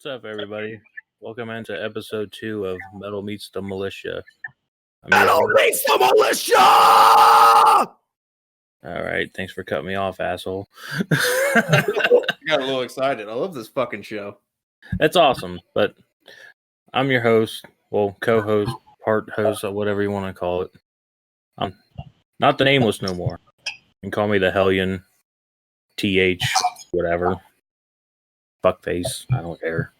What's up, everybody? Welcome into episode 2 of Metal Meets the Militia. Metal Meets the Militia! All right, thanks for cutting me off, asshole. I got a little excited. I love this fucking show. That's awesome, but I'm your host, well, co-host, part host, or whatever you want to call it. I'm not the nameless no more. You can call me the Hellion, TH, whatever. Fuckface, I don't care.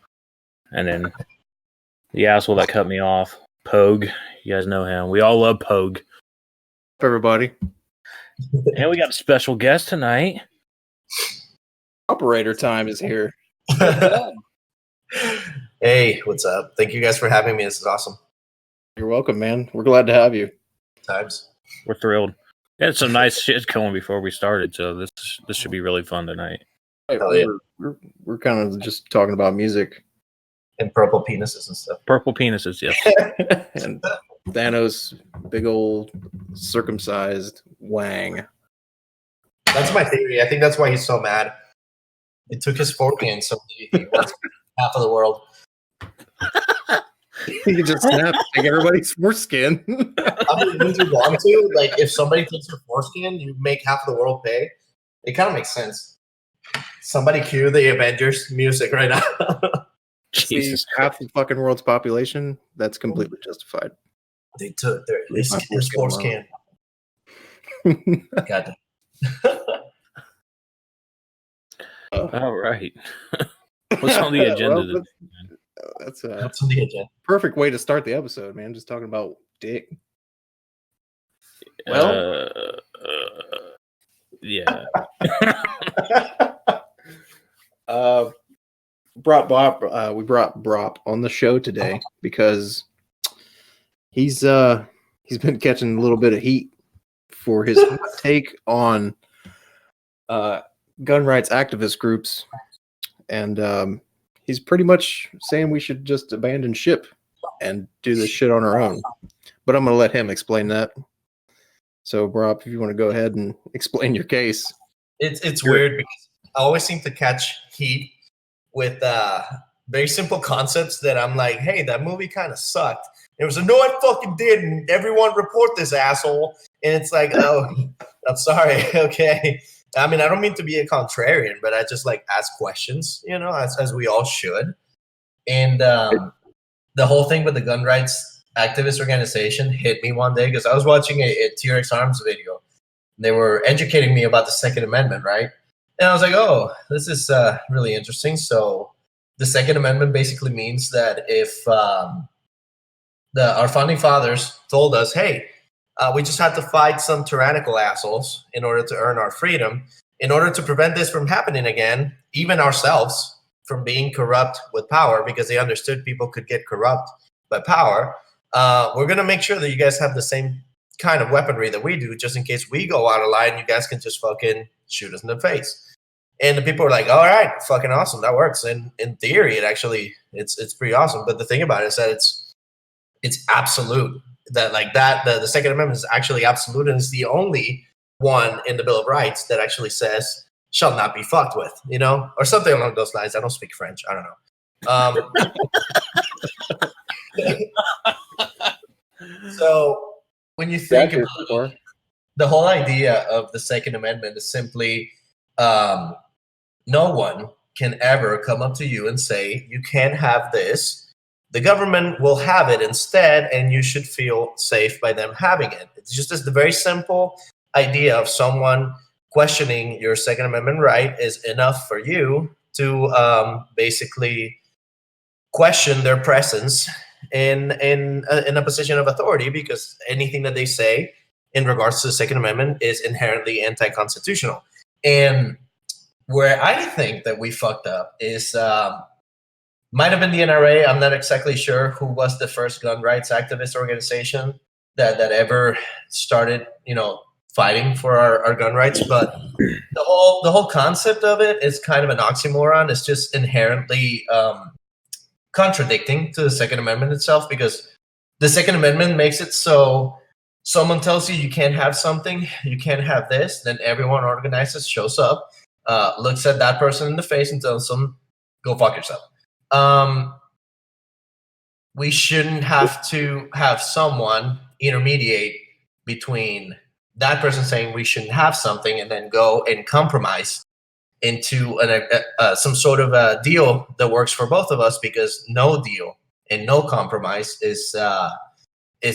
And then the asshole that cut me off, Pogue. You guys know him. We all love Pogue. Everybody. And we got a special guest tonight. Operator time is here. Hey, what's up? Thank you guys for having me. This is awesome. You're welcome, man. We're glad to have you. Times. We're thrilled. We had some nice shit going before we started, so this should be really fun tonight. We're kind of just talking about music. And purple penises and stuff. Purple penises, yes. And Thanos, big old circumcised wang. That's my theory. I think that's why he's so mad. He took his foreskin, so he wants half of the world. He can just snap, take everybody's foreskin. I mean, wouldn't you want to? Like, if somebody takes your foreskin, you make half of the world pay. It kind of makes sense. Somebody cue the Avengers music right now. Jesus, half the fucking world's population. That's completely justified. They took his foreskin. Got All right. What's on the agenda today? That's What's on the agenda? Perfect way to start the episode, man. Just talking about dick. Well, yeah. We brought Brop on the show today because he's been catching a little bit of heat for his take on gun rights activist groups, and he's pretty much saying we should just abandon ship and do this shit on our own. But I'm gonna let him explain that. So, Brop, if you want to go ahead and explain your case. It's weird because I always seem to catch heat with very simple concepts that I'm like, hey, that movie kind of sucked. It was no, it fucking didn't. Everyone report this asshole. And it's like, oh, I'm sorry. Okay. I mean, I don't mean to be a contrarian, but I just like ask questions, you know, as we all should. And the whole thing with the gun rights activist organization hit me one day because I was watching a T-Rex Arms video. They were educating me about the Second Amendment, right? And I was like, oh, this is really interesting. So the Second Amendment basically means that if our founding fathers told us, hey, we just had to fight some tyrannical assholes in order to earn our freedom, in order to prevent this from happening again, even ourselves from being corrupt with power, because they understood people could get corrupt by power, we're going to make sure that you guys have the same kind of weaponry that we do, just in case we go out of line, you guys can just fucking shoot us in the face. And the people are like, all right, fucking awesome, that works. And in theory, it's pretty awesome. But the thing about it is that it's absolute. That like that the Second Amendment is actually absolute, and it's the only one in the Bill of Rights that actually says shall not be fucked with, you know, or something along those lines. I don't speak French. I don't know. So when you think about the whole idea of the Second Amendment is simply no one can ever come up to you and say, you can't have this. The government will have it instead, and you should feel safe by them having it. It's just the very simple idea of someone questioning your Second Amendment right is enough for you to basically question their presence in a position of authority, because anything that they say in regards to the Second Amendment is inherently anti-constitutional. And where I think that we fucked up is might have been the NRA. I'm not exactly sure who was the first gun rights activist organization that ever started, you know, fighting for our gun rights. But the whole concept of it is kind of an oxymoron. It's just inherently contradicting to the Second Amendment itself, because the Second Amendment makes it so someone tells you can't have something, you can't have this, then everyone organizes, shows up, looks at that person in the face and tells them, go fuck yourself. we shouldn't have to have someone intermediate between that person saying we shouldn't have something and then go and compromise into some sort of a deal that works for both of us, because no deal and no compromise is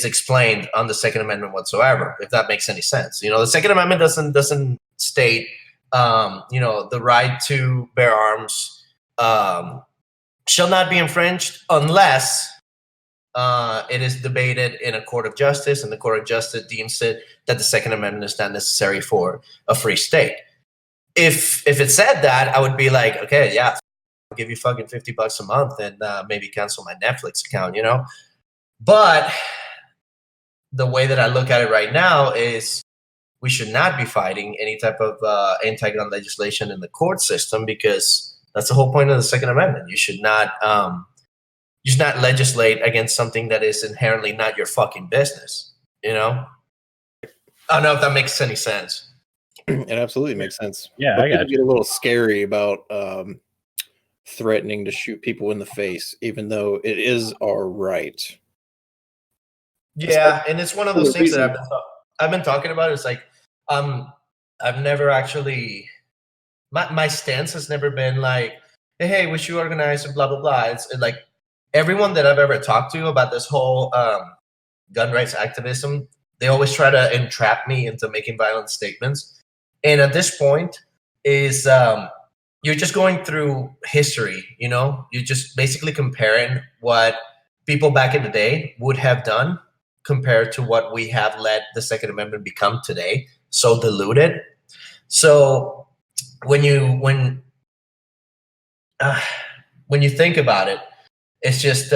explained on the Second Amendment whatsoever, if that makes any sense. The Second Amendment doesn't state the right to bear arms shall not be infringed unless it is debated in a court of justice, and the court of justice deems it that the Second Amendment is not necessary for a free state. If it said that, I would be like, okay, yeah, I'll give you fucking $50 a month and maybe cancel my Netflix account, But the way that I look at it right now is we should not be fighting any type of anti-gun legislation in the court system, because that's the whole point of the Second Amendment. You should not legislate against something that is inherently not your fucking business. I don't know if that makes any sense. It absolutely makes sense. Yeah, but I got people get a little scary about threatening to shoot people in the face, even though it is our right. Yeah, and it's one of those things that I've been talking about. It's like I've never actually my stance has never been like, hey, we should organize and blah blah blah. It's like everyone that I've ever talked to about this whole gun rights activism, they always try to entrap me into making violent statements. And at this point is you're just going through history, You're just basically comparing what people back in the day would have done compared to what we have let the Second Amendment become today, so diluted. So when you think about it, it's just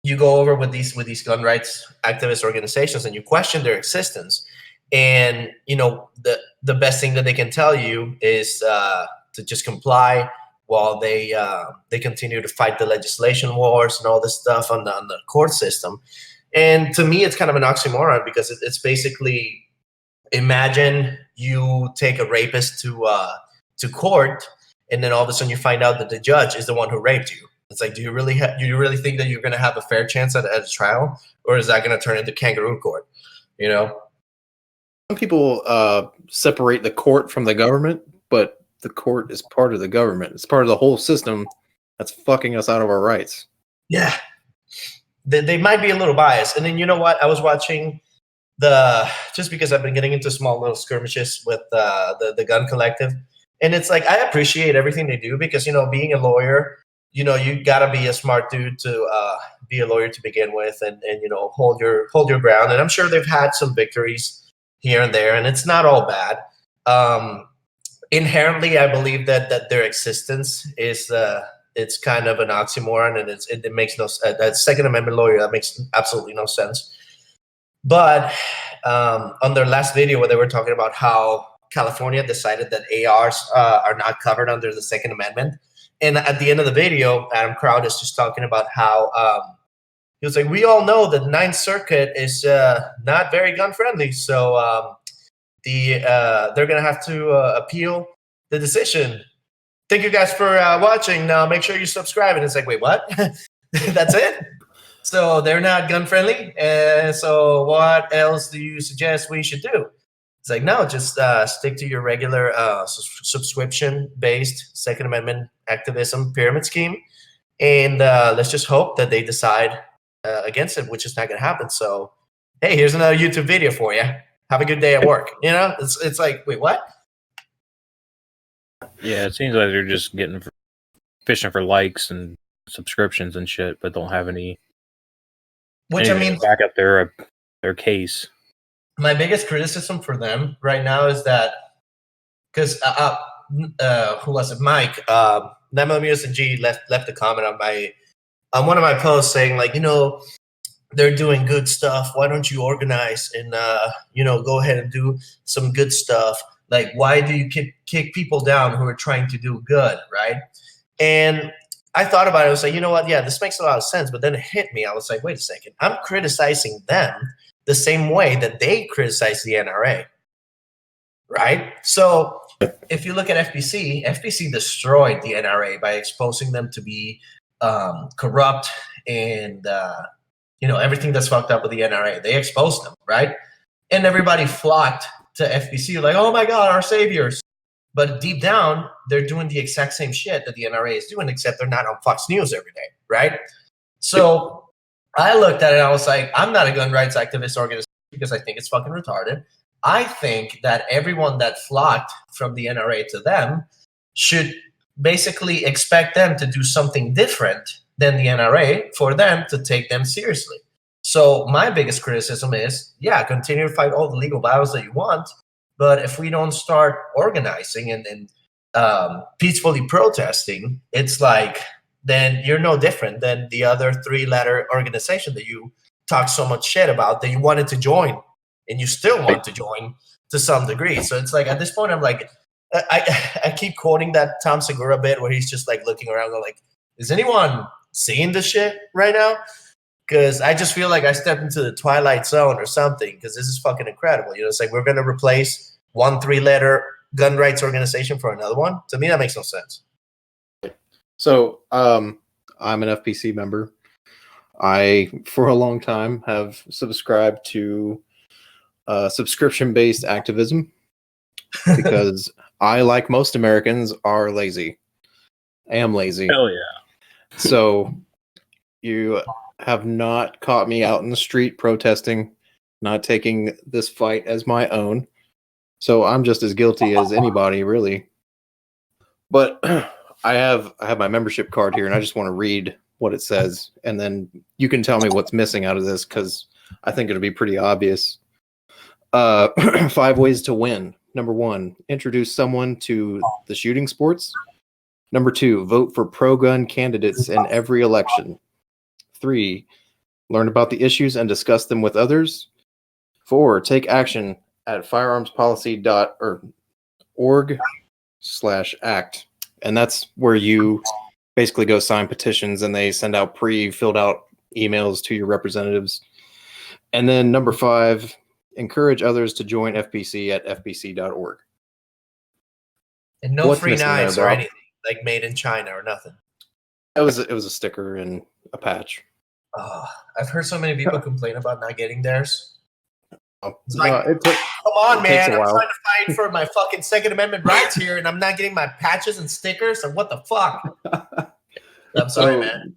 you go over with these gun rights activist organizations and you question their existence. And the best thing that they can tell you is to just comply while they continue to fight the legislation wars and all this stuff on the court system. And to me, it's kind of an oxymoron, because it's basically, imagine you take a rapist to court, and then all of a sudden you find out that the judge is the one who raped you. It's like, do you really think that you're going to have a fair chance at a trial, or is that going to turn into kangaroo court? Some people separate the court from the government, but the court is part of the government. It's part of the whole system that's fucking us out of our rights. Yeah. They might be a little biased. And then you know what? I was watching just because I've been getting into small little skirmishes with the gun collective. And it's like, I appreciate everything they do, because, being a lawyer, you gotta be a smart dude to be a lawyer to begin with, and hold your ground. And I'm sure they've had some victories here and there, and it's not all bad. Inherently, I believe that their existence is it's kind of an oxymoron, and it makes no sense. That Second Amendment lawyer, that makes absolutely no sense. But on their last video, where they were talking about how California decided that ARs are not covered under the Second Amendment, and at the end of the video, Adam Crowd is just talking about how he was like, we all know that Ninth Circuit is not very gun friendly, so they're gonna have to appeal the decision. Thank you guys for watching. Now make sure you subscribe. And it's like, wait, what? That's it? So they're not gun friendly? So what else do you suggest we should do? It's like, no, just stick to your regular subscription-based Second Amendment activism pyramid scheme. And let's just hope that they decide against it, which is not going to happen. So, hey, here's another YouTube video for you. Have a good day at work. It's like, wait, what? Yeah, it seems like they're just fishing for likes and subscriptions and shit, but don't have any. Which I mean, back up their case. My biggest criticism for them right now is that, because who was it? Mike, Nemo and G left a comment on one of my posts saying, like, they're doing good stuff. Why don't you organize and go ahead and do some good stuff? Like, why do you kick people down who are trying to do good, right? And I thought about it. I was like, you know what? Yeah, this makes a lot of sense. But then it hit me. I was like, wait a second. I'm criticizing them the same way that they criticize the NRA, right? So if you look at FBC destroyed the NRA by exposing them to be corrupt and everything that's fucked up with the NRA. They exposed them, right? And everybody flocked to FBC like, oh my God, our saviors. But deep down, they're doing the exact same shit that the NRA is doing, except they're not on Fox News every day, right? So I looked at it and I was like, I'm not a gun rights activist organization because I think it's fucking retarded. I think that everyone that flocked from the NRA to them should basically expect them to do something different than the NRA for them to take them seriously. So my biggest criticism is, continue to fight all the legal battles that you want, but if we don't start organizing and peacefully protesting, it's like, then you're no different than the other 3-letter organization that you talk so much shit about that you wanted to join, and you still want to join to some degree. So it's like, at this point, I'm like, I keep quoting that Tom Segura bit where he's just like looking around and like, is anyone seeing this shit right now? Because I just feel like I stepped into the Twilight Zone or something, because this is fucking incredible. It's like we're going to replace one 3-letter gun rights organization for another one. To me, that makes no sense. So I'm an FPC member. I, for a long time, have subscribed to subscription-based activism because I, like most Americans, are lazy. I am lazy. Hell yeah. So you have not caught me out in the street protesting, not taking this fight as my own. So I'm just as guilty as anybody, really. But I have my membership card here, and I just want to read what it says, and then you can tell me what's missing out of this, because I think it'll be pretty obvious. 5 ways to win. Number 1, introduce someone to the shooting sports. Number 2, vote for pro-gun candidates in every election. 3, learn about the issues and discuss them with others. 4, take action at firearmspolicy.org/act. And that's where you basically go sign petitions, and they send out pre-filled out emails to your representatives. And then number 5, encourage others to join FPC at fpc.org. And no free knives or anything, like made in China or nothing. It was a sticker and a patch. I've heard so many people complain about not getting theirs. It's like, come on, man! I'm trying to fight for my fucking Second Amendment rights here, and I'm not getting my patches and stickers. And what the fuck? I'm sorry, man.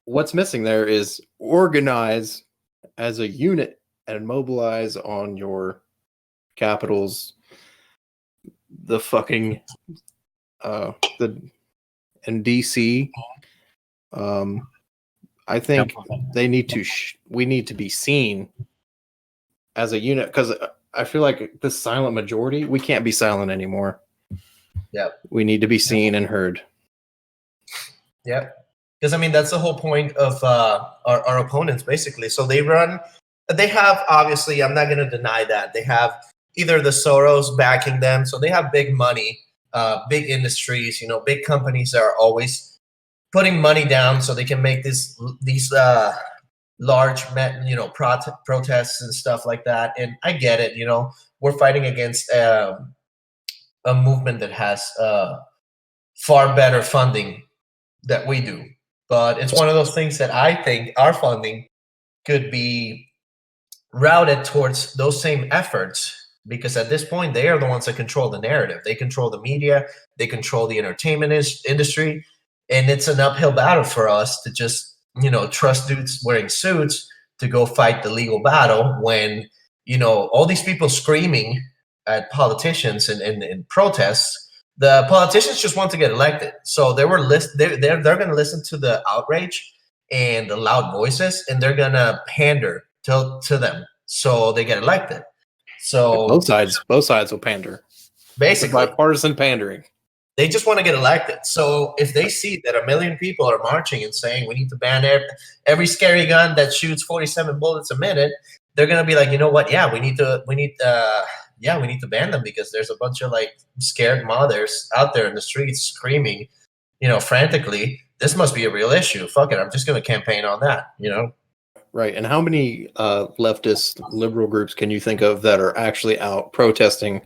What's missing there is organize as a unit and mobilize on your capitals. The fucking in DC. I think they need to. We need to be seen as a unit, because I feel like this silent majority, we can't be silent anymore. Yep. We need to be seen and heard. Yep. Because, I mean, that's the whole point of our opponents, basically. So they have, obviously, I'm not going to deny that. They have either the Soros backing them. So they have big money, big industries, big companies that are always putting money down so they can make these large, protests and stuff like that. And I get it. We're fighting against a movement that has far better funding that we do. But it's one of those things that I think our funding could be routed towards those same efforts, because at this point, they are the ones that control the narrative. They control the media. They control the entertainment industry. And it's an uphill battle for us to just trust dudes wearing suits to go fight the legal battle when, all these people screaming at politicians and protests. The politicians just want to get elected. So they're going to listen to the outrage and the loud voices, and they're going to pander to them so they get elected. So both sides will pander. Basically, it's bipartisan pandering. They just want to get elected. So if they see that 1 million people are marching and saying we need to ban every scary gun that shoots 47 bullets a minute, they're gonna be like, you know what? Yeah, we need to ban them, because there's a bunch of scared mothers out there in the streets screaming, frantically. This must be a real issue. Fuck it, I'm just gonna campaign on that. Right. And how many leftist liberal groups can you think of that are actually out protesting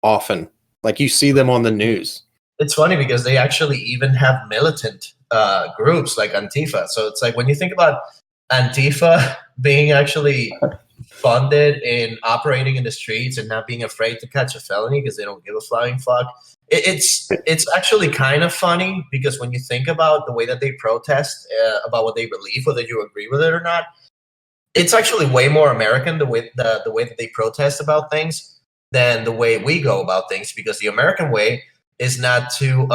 often? Like, you see them on the news. It's funny because they actually even have militant groups like Antifa. So it's like when you think about Antifa being actually funded in operating in the streets and not being afraid to catch a felony because they don't give a flying fuck. It's actually kind of funny because when you think about the way that they protest about what they believe, whether you agree with it or not, it's actually way more American the way that they protest about things than the way we go about things. Because the American way is not to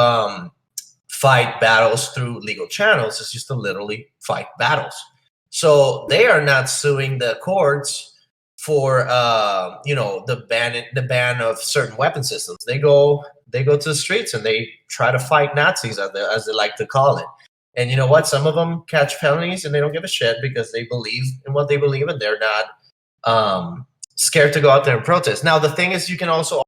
fight battles through legal channels; it's just to literally fight battles. So they are not suing the courts for the ban of certain weapon systems. They go to the streets and they try to fight Nazis, as they like to call it. And you know what? Some of them catch felonies and they don't give a shit because they believe in what they believe and they're not scared to go out there and protest. Now the thing is, you can also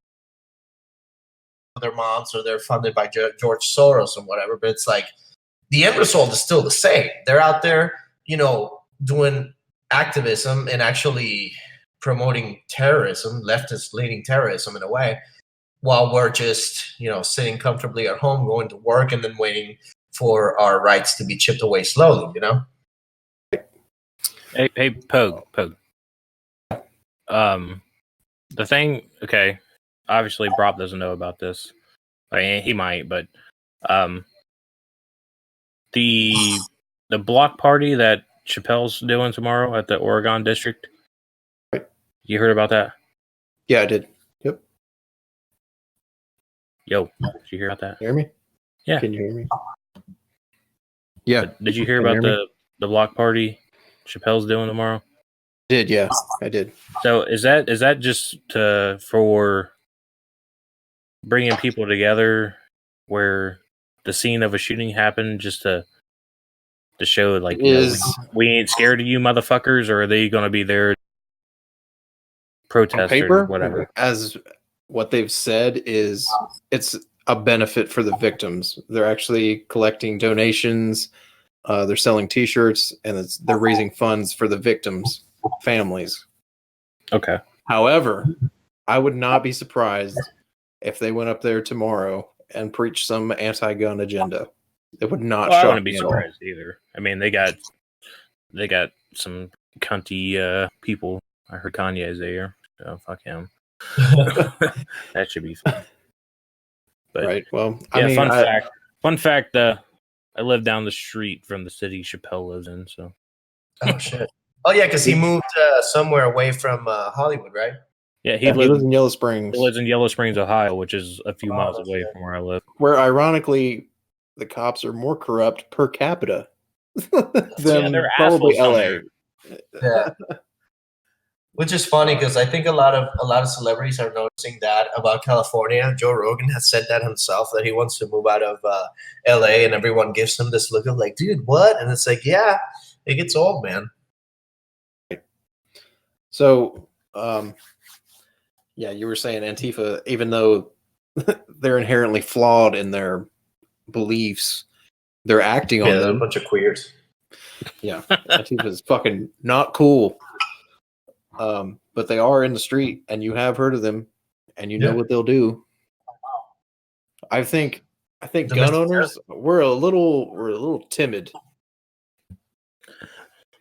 their moms or they're funded by George Soros and whatever, but it's like the end result is still the same. They're out there, doing activism and actually promoting terrorism, leftist leading terrorism in a way, while we're just, sitting comfortably at home, going to work and then waiting for our rights to be chipped away slowly, Hey, Pogue. The thing, okay, obviously Brock doesn't know about this. I mean, he might, but the block party that Chappelle's doing tomorrow at the Oregon district. You heard about that? Yeah, I did. Yep. Yo, did you hear about that? Hear me? Yeah. Can you hear me? Yeah. But did you hear about the block party Chappelle's doing tomorrow? Did, yeah, I did. So is that just for bringing people together where the scene of a shooting happened, just to show like we ain't scared of you motherfuckers, or are they going to be there protest paper, or whatever? As what they've said is it's a benefit for the victims. They're actually collecting donations. They're selling T-shirts, and they're raising funds for the victims' families. Okay. However, I would not be surprised if they went up there tomorrow and preached some anti-gun agenda. It would not shock me. I wouldn't be surprised either. I mean, they got some cunty people. I heard Kanye's there, so fuck him. That should be fun. But, right. Well, yeah. Fun fact. I live down the street from the city Chappelle lives in. So. Oh shit. Oh yeah, because he moved somewhere away from Hollywood, right? Yeah, he lives in Yellow Springs. He lives in Yellow Springs, Ohio, which is a few miles away from where I live. Where, ironically, the cops are more corrupt per capita than probably LA. Yeah. Which is funny because I think a lot of celebrities are noticing that about California. Joe Rogan has said that himself, that he wants to move out of LA, and everyone gives him this look of like, dude, what? And it's like, yeah, it gets old, man. So, yeah, you were saying Antifa, even though they're inherently flawed in their beliefs, they're acting on them. They're a bunch of queers. Yeah, Antifa is fucking not cool. But they are in the street, and you have heard of them, and you know what they'll do. I think gun owners, we're a little timid.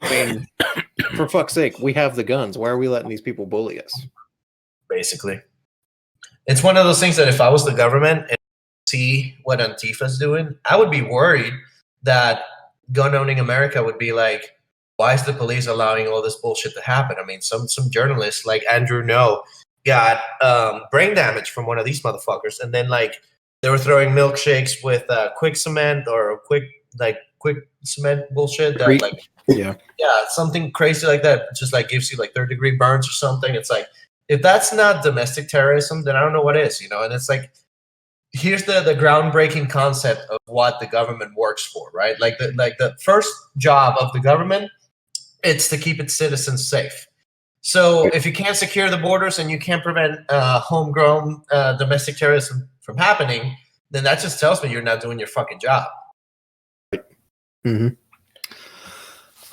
I mean, for fuck's sake, we have the guns. Why are we letting these people bully us? Basically, it's one of those things that if I was the government and see what Antifa's doing, I would be worried that gun-owning America would be like, why is the police allowing all this bullshit to happen? I mean, some journalists like Andrew No got brain damage from one of these motherfuckers, and then like they were throwing milkshakes with quick cement or quick cement bullshit. That, like, yeah, something crazy like that. Just like gives you like third-degree burns or something. It's like, if that's not domestic terrorism, then I don't know what is. And it's like, here's the groundbreaking concept of what the government works for, right? Like the first job of the government, it's to keep its citizens safe. So if you can't secure the borders and you can't prevent homegrown domestic terrorism from happening, then that just tells me you're not doing your fucking job. Mm-hmm.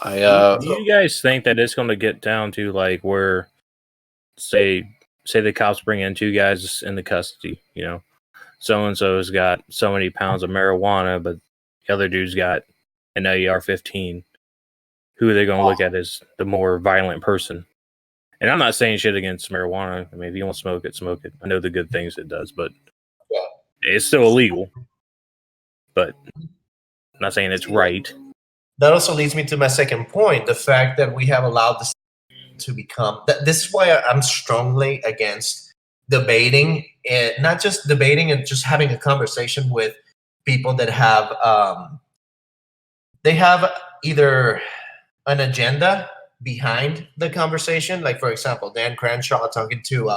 Do you guys think that it's going to get down to like where, say the cops bring in two guys into custody, so and so's got so many pounds of marijuana, but the other dude's got an AR-15. Who are they going to look at as the more violent person? And I'm not saying shit against marijuana. I mean, if you want to smoke it, smoke it. I know the good things it does, but it's still illegal. But I'm not saying it's right. That also leads me to my second point: the fact that we have allowed this to become. This is why I'm strongly against debating, and not just debating and just having a conversation with people that have they have either an agenda behind the conversation, like for example Dan Crenshaw talking to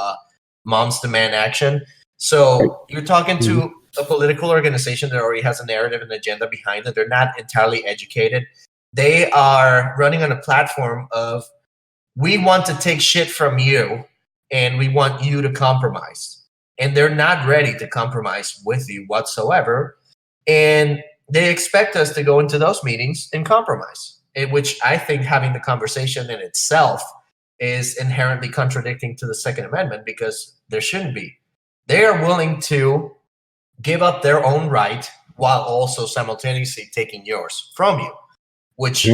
Moms Demand Action. So you're talking to a political organization that already has a narrative and agenda behind it. They're not entirely educated. They are running on a platform of, we want to take shit from you and we want you to compromise. And they're not ready to compromise with you whatsoever. And they expect us to go into those meetings and compromise, which I think having the conversation in itself is inherently contradicting to the Second Amendment, because there shouldn't be. They are willing to give up their own right while also simultaneously taking yours from you, which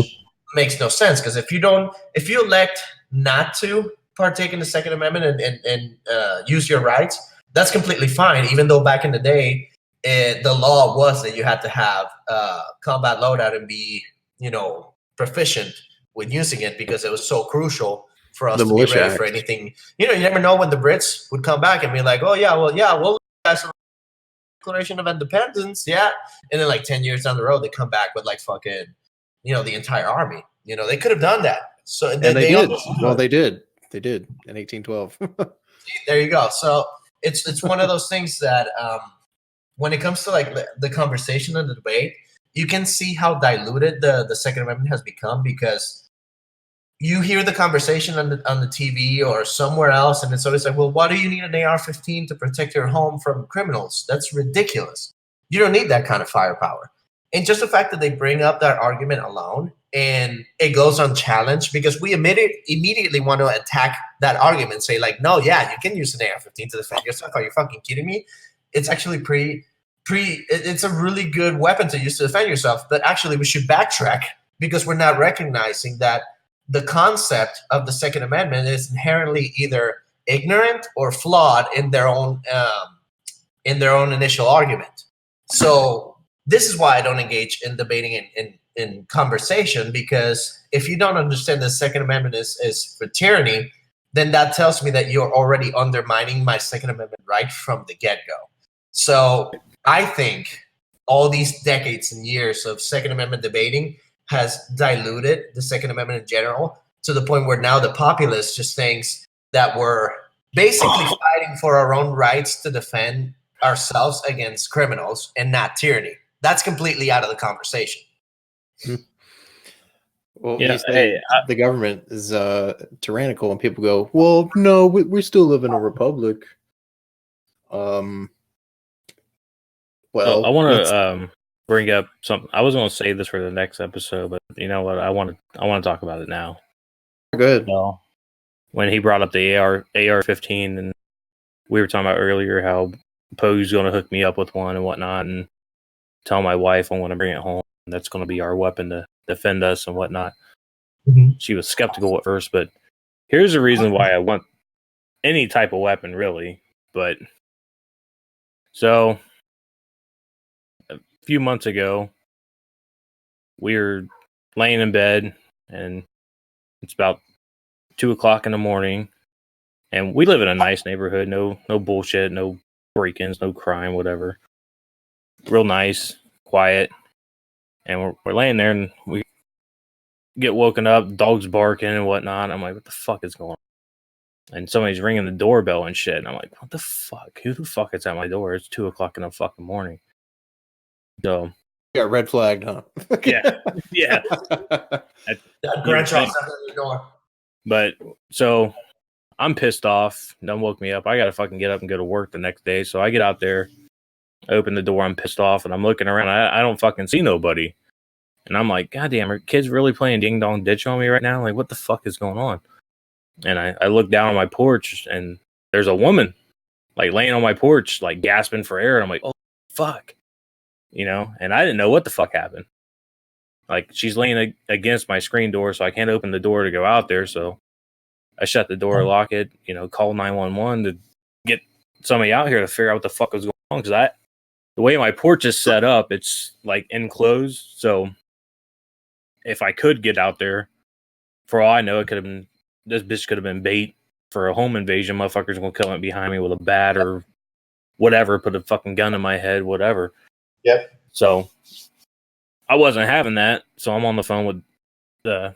makes no sense. Because if you elect not to partake in the Second Amendment and use your rights, that's completely fine. Even though back in the day, the law was that you had to have combat loadout and be, proficient with using it, because it was so crucial for us to be ready for anything. You never know when the Brits would come back and be like, oh yeah, we'll pass a Declaration of Independence, yeah. And then like 10 years down the road, they come back with like fucking, the entire army. They could have done that. So and they did. Well, they did. They did in 1812. There you go. So it's one of those things that when it comes to like the conversation and the debate, you can see how diluted the Second Amendment has become, because you hear the conversation on the TV or somewhere else, and it's always like, well, why do you need an AR-15 to protect your home from criminals? That's ridiculous. You don't need that kind of firepower. And just the fact that they bring up that argument alone and it goes unchallenged, because we immediately want to attack that argument and say like, no, yeah, you can use an AR-15 to defend yourself. Are you fucking kidding me? It's actually it's a really good weapon to use to defend yourself. But actually we should backtrack, because we're not recognizing that the concept of the Second Amendment is inherently either ignorant or flawed in their own initial argument. So this is why I don't engage in debating in conversation, because if you don't understand the Second Amendment is for tyranny, then that tells me that you're already undermining my Second Amendment right from the get-go. So I think all these decades and years of Second Amendment debating has diluted the Second Amendment in general, to the point where now the populace just thinks that we're basically fighting for our own rights to defend ourselves against criminals and not tyranny. That's completely out of the conversation. Well, yeah, the government is tyrannical, and people go, well, no, we still live in a republic. Well, I want to bring up something. I was going to say this for the next episode, but you know what? I want to talk about it now. Good. Well, when he brought up the AR-15, and we were talking about earlier how Poe's going to hook me up with one and whatnot, and tell my wife I want to bring it home. And that's going to be our weapon to defend us and whatnot. Mm-hmm. She was skeptical at first, but here's the reason why I want any type of weapon, really. But so a few months ago, we were laying in bed, and it's about 2:00 in the morning, and we live in a nice neighborhood. No bullshit, no break-ins, no crime, whatever. Real nice, quiet. And we're laying there, and we get woken up, dogs barking and whatnot. I'm like, what the fuck is going on? And somebody's ringing the doorbell and shit. And I'm like, what the fuck? Who the fuck is at my door? It's 2:00 in the fucking morning. So you got red flagged, huh? yeah. Granshaw's at the door. But so I'm pissed off. Don't woke me up. I gotta fucking get up and go to work the next day. So I get out there, open the door. I'm pissed off, and I'm looking around. I don't fucking see nobody. And I'm like, God damn, are kids really playing ding dong ditch on me right now? Like, what the fuck is going on? And I look down on my porch, and there's a woman like laying on my porch, like gasping for air. And I'm like, oh fuck. you know, and I didn't know what the fuck happened. Like, she's leaning against my screen door, so I can't open the door to go out there. So I shut the door, lock it, you know, call 911 to get somebody out here to figure out what the fuck was going on. Because the way my porch is set up, it's like enclosed. So if I could get out there, for all I know, it could have been, this bitch could have been bait for a home invasion. Motherfuckers gonna come up behind me with a bat or whatever, put a fucking gun in my head, whatever. Yep. So I wasn't having that. So I'm on the phone with the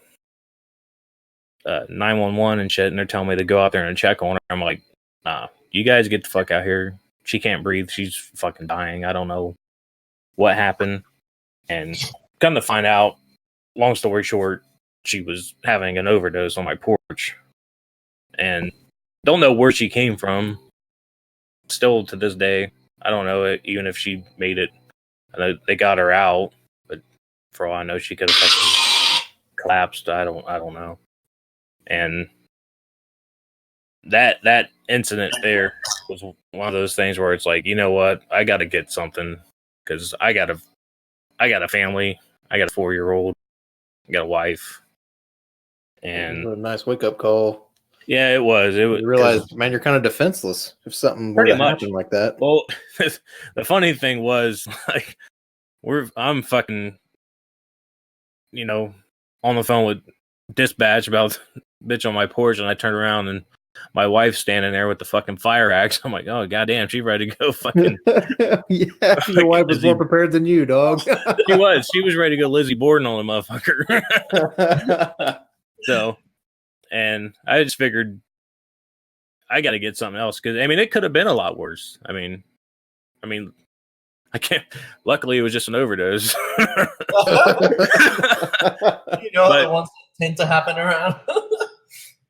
911 and shit, and they're telling me to go out there and check on her. I'm like, nah, you guys get the fuck out here. She can't breathe. She's fucking dying. I don't know what happened. And come to find out, long story short, she was having an overdose on my porch. And don't know where she came from. Still to this day, I don't know it, even if she made it. I know they got her out, but for all I know, she could have fucking collapsed. I don't know. And that incident there was one of those things where it's like, you know what, I got to get something because I got a family. I got a 4-year-old. I got a wife. And a nice wake up call. Yeah, it was. You realize, man, you're kind of defenseless if something were to happen like that. Well, the funny thing was, like, I'm fucking, you know, on the phone with dispatch about bitch on my porch, and I turn around and my wife's standing there with the fucking fire axe. I'm like, oh goddamn, she's ready to go fucking. Yeah, your wife was more prepared than you, dog. She was ready to go Lizzie Borden on the motherfucker. So, and I just figured I got to get something else because I mean it could have been a lot worse. I mean, I can't. Luckily, it was just an overdose. You know, the ones that tend to happen around.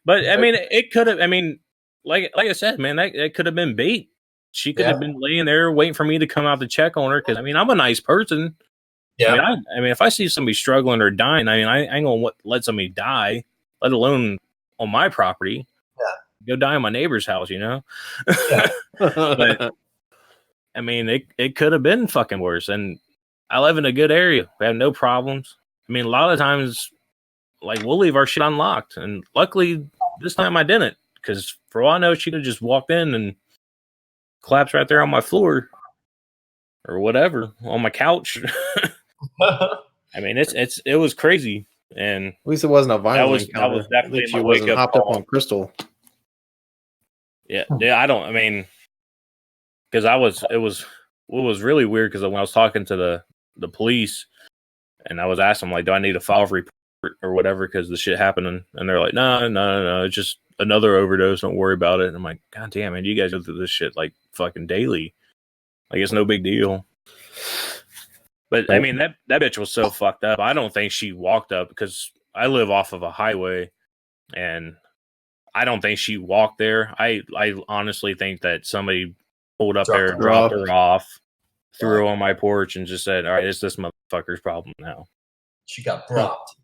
But I mean, it could have. I mean, like I said, man, it could have been bait. She could have been laying there waiting for me to come out to check on her because I mean, I'm a nice person. Yeah. I mean, if I see somebody struggling or dying, I mean, I ain't gonna let somebody die, let alone on my property. Yeah. Go die in my neighbor's house, you know. Yeah. But I mean, it could have been fucking worse. And I live in a good area. We have no problems. I mean, a lot of times, like, we'll leave our shit unlocked. And luckily, this time I didn't. Because for all I know, she could have just walked in and collapsed right there on my floor. Or whatever. On my couch. I mean, it was crazy. And at least it wasn't a violent encounter. That was definitely she wasn't hopped up on crystal. Yeah. I don't, I mean... Because it was really weird because when I was talking to the police and I was asking them, like, do I need a file report or whatever because the shit happened? And they're like, no, it's just another overdose. Don't worry about it. And I'm like, God damn, man, you guys go through this shit like fucking daily. Like, it's no big deal. But I mean, that bitch was so fucked up. I don't think she walked up because I live off of a highway and I don't think she walked there. I honestly think that somebody pulled up there, dropped her off, threw her on my porch, and just said, all right, it's this motherfucker's problem now. She got dropped.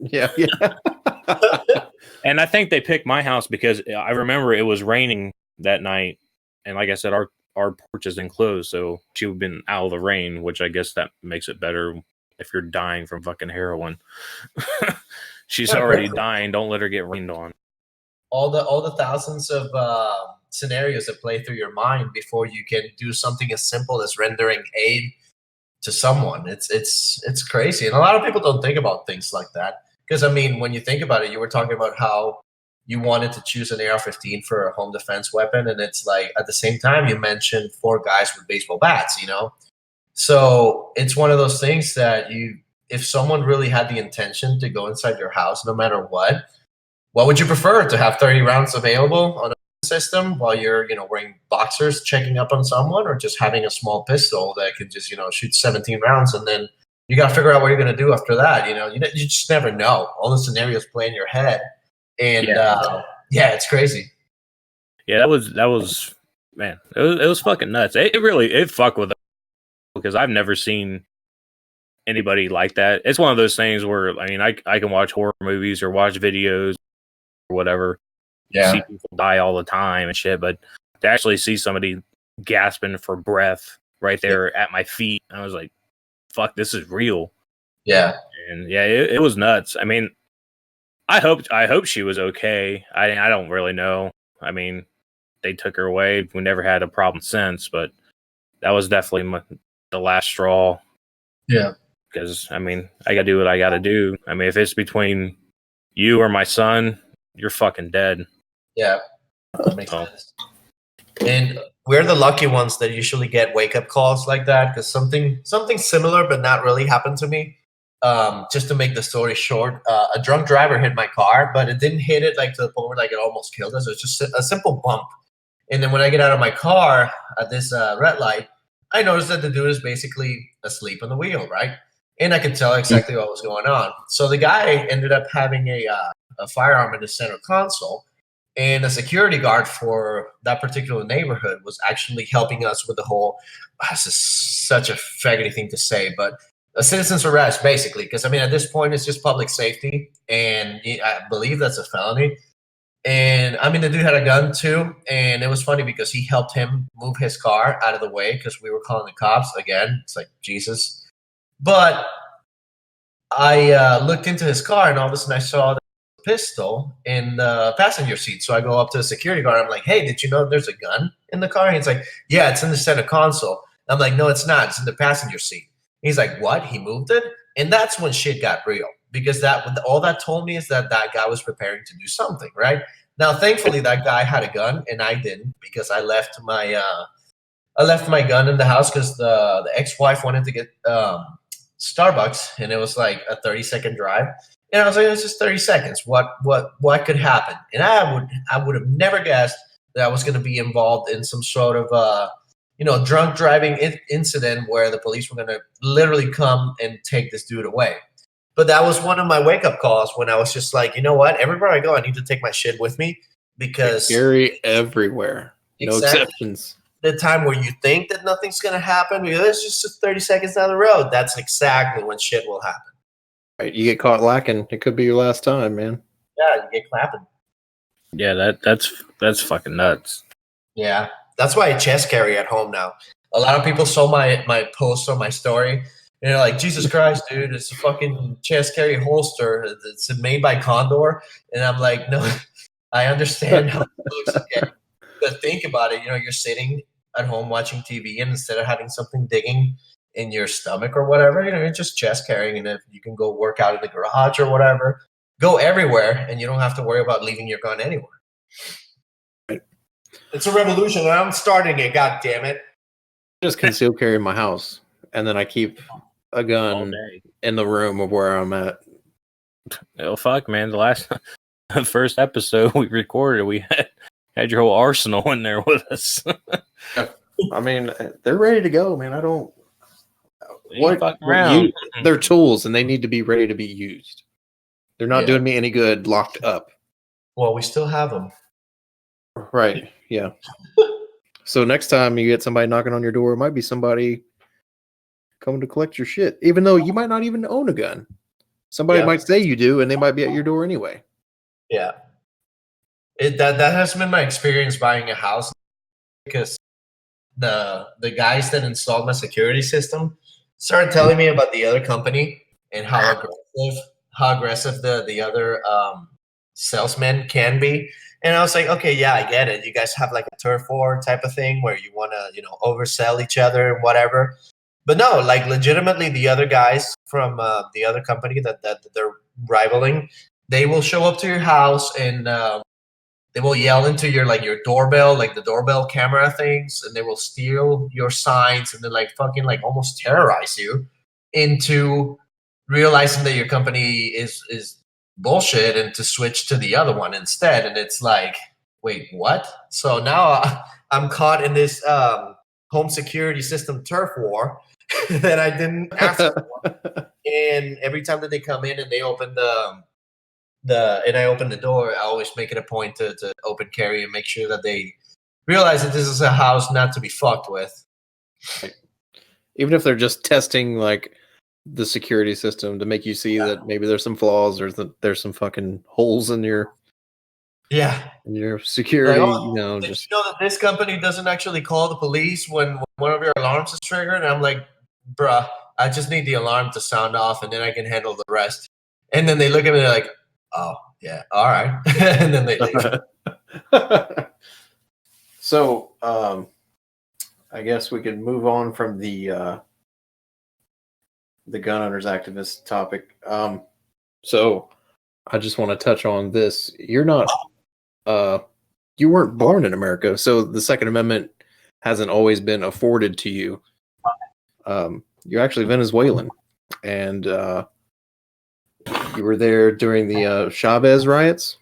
Yeah. And I think they picked my house because I remember it was raining that night. And like I said, our porch is enclosed, so she would have been out of the rain, which I guess that makes it better if you're dying from fucking heroin. She's already dying. Don't let her get rained on. All the thousands of scenarios that play through your mind before you can do something as simple as rendering aid to someone. It's crazy. And a lot of people don't think about things like that. Because, I mean, when you think about it, you were talking about how you wanted to choose an AR-15 for a home defense weapon. And it's like, at the same time, you mentioned 4 guys with baseball bats, you know? So it's one of those things that if someone really had the intention to go inside your house, no matter what would you prefer? To have 30 rounds available on a system while you're, wearing boxers checking up on someone, or just having a small pistol that can just, shoot 17 rounds and then you got to figure out what you're going to do after that. You just never know. All the scenarios play in your head. And it's crazy. Yeah, that was man, it was fucking nuts. It fucked with us because I've never seen anybody like that. It's one of those things where, I mean, I can watch horror movies or watch videos or whatever. Yeah. See people die all the time and shit, but to actually see somebody gasping for breath right there at my feet, I was like, fuck, this is real. Yeah. And yeah, it was nuts. I mean, I hope she was okay. I don't really know. I mean, they took her away. We never had a problem since, but that was definitely the last straw. Yeah. Because, I mean, I got to do what I got to do. I mean, if it's between you or my son, you're fucking dead. Yeah. That makes sense. And we're the lucky ones that usually get wake-up calls like that, because something similar but not really happened to me. Just to make the story short, a drunk driver hit my car, but it didn't hit it like to the point where like it almost killed us. It was just a simple bump. And then when I get out of my car at this red light, I noticed that the dude is basically asleep on the wheel, right? And I could tell exactly what was going on. So the guy ended up having a firearm in the center console, and a security guard for that particular neighborhood was actually helping us with the whole, this is such a faggoty thing to say, but a citizen's arrest, basically. Because, I mean, at this point, it's just public safety, and I believe that's a felony. And, I mean, the dude had a gun, too, and it was funny because he helped him move his car out of the way because we were calling the cops. Again, it's like, Jesus. But I looked into his car, and all of a sudden I saw the pistol in the passenger seat. So I go up to the security guard. I'm like, hey, did you know there's a gun in the car? And he's like, yeah, it's in the center console. I'm like, no, it's not. It's in the passenger seat. He's like, what? He moved it? And that's when shit got real, because all that told me is that guy was preparing to do something, right? Now, thankfully, that guy had a gun, and I didn't, because I left my gun in the house because the ex-wife wanted to get Starbucks, and it was like a 30-second drive. And I was like, it's just 30 seconds. What could happen? And I would have never guessed that I was going to be involved in some sort of drunk driving incident where the police were going to literally come and take this dude away. But that was one of my wake-up calls when I was just like, you know what? Everywhere I go, I need to take my shit with me, because Scary everywhere. No exceptions. The time where you think that nothing's going to happen, because it's just 30 seconds down the road, that's exactly when shit will happen. Right, you get caught lacking, it could be your last time, man. Yeah, you get clapping. Yeah, that's fucking nuts. Yeah, that's why I chest carry at home now. A lot of people saw my post on my story, and they're like, Jesus Christ, dude, it's a fucking chest carry holster. It's made by Condor. And I'm like, no, I understand how it looks. Okay. But think about it. You're sitting at home watching TV, and instead of having something digging in your stomach or whatever, you're just chest carrying. And if you can go work out in the garage or whatever, go everywhere, and you don't have to worry about leaving your gun anywhere. It's a revolution, and I'm starting it. God damn it! Just conceal carry in my house, and then I keep a gun in the room of where I'm at. Oh fuck, man! The first episode we recorded, we had your whole arsenal in there with us. I mean, they're ready to go, man. I don't. Around. They're tools, and they need to be ready to be used. They're not doing me any good locked up. Well, we still have them. Right. Yeah. So next time you get somebody knocking on your door, it might be somebody coming to collect your shit, even though you might not even own a gun. Somebody might say you do, and they might be at your door anyway. Yeah. That has been my experience buying a house, because the guys that installed my security system started telling me about the other company and how aggressive the other salesmen can be. And I was like, okay, yeah, I get it. You guys have like a turf war type of thing where you want to, oversell each other and whatever. But no, like legitimately, the other guys from the other company that they're rivaling, they will show up to your house, and they will yell into your doorbell, like the doorbell camera things, and they will steal your signs, and then fucking almost terrorize you into realizing that your company is bullshit and to switch to the other one instead. And it's like, wait, what? So now I'm caught in this home security system turf war that I didn't ask for. And every time that they come in and they open and I open the door, I always make it a point to open carry and make sure that they realize that this is a house not to be fucked with. Even if they're just testing the security system to make you see that maybe there's some flaws, or there's some fucking holes in your in your security. Did you know that this company doesn't actually call the police when one of your alarms is triggered? And I'm like, bruh, I just need the alarm to sound off, and then I can handle the rest. And then they look at me like, oh, yeah, all right. And then they leave. So, I guess we can move on from the gun owners activist topic. So I just want to touch on this. You're not, you weren't born in America, so the Second Amendment hasn't always been afforded to you. You're actually Venezuelan, and you were there during the Chavez riots.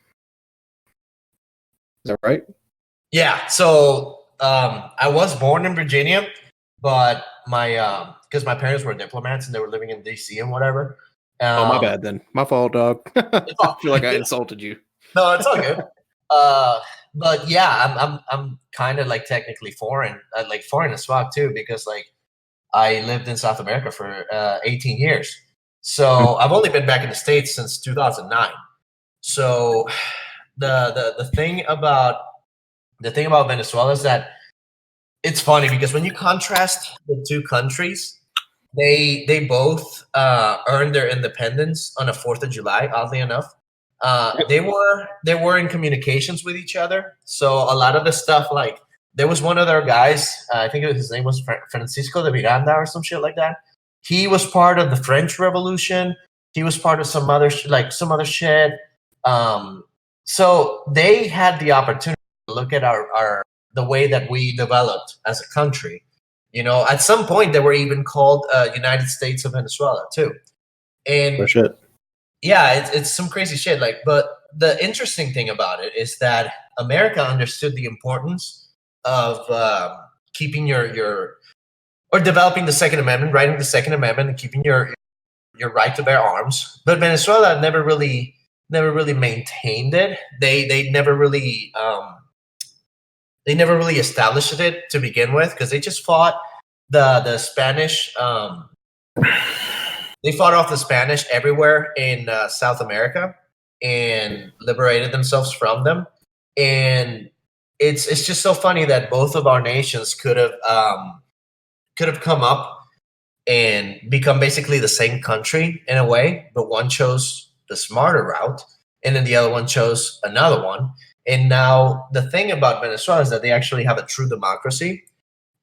Is that right? Yeah. So I was born in Virginia, but my because my parents were diplomats and they were living in DC and whatever. Oh, my bad then. My fault, dog. I feel like I insulted you. No, it's all good. But yeah, I'm kind of like technically foreign, like foreign as fuck too, because like I lived in South America for 18 years. So I've only been back in the States since 2009. So the thing about Venezuela is that it's funny because when you contrast the two countries, they both earned their independence on the 4th of July. Oddly enough, they were in communications with each other. So a lot of the stuff, like there was one of their guys, I think his name was Francisco de Miranda or some shit like that. He was part of the French Revolution. He was part of some other shit. So they had the opportunity to look at the way that we developed as a country. You know, at some point they were even called United States of Venezuela too. And For shit. yeah, it's some crazy shit. Like, but the interesting thing about it is that America understood the importance of keeping or developing the Second Amendment, writing the Second Amendment, and keeping your right to bear arms. But Venezuela never really maintained it. They never really established it to begin with, because they just fought the Spanish. They fought off the Spanish everywhere in South America and liberated themselves from them. And it's just so funny that both of our nations could have come up and become basically the same country in a way, but one chose the smarter route, and then the other one chose another one. And now the thing about Venezuela is that they actually have a true democracy.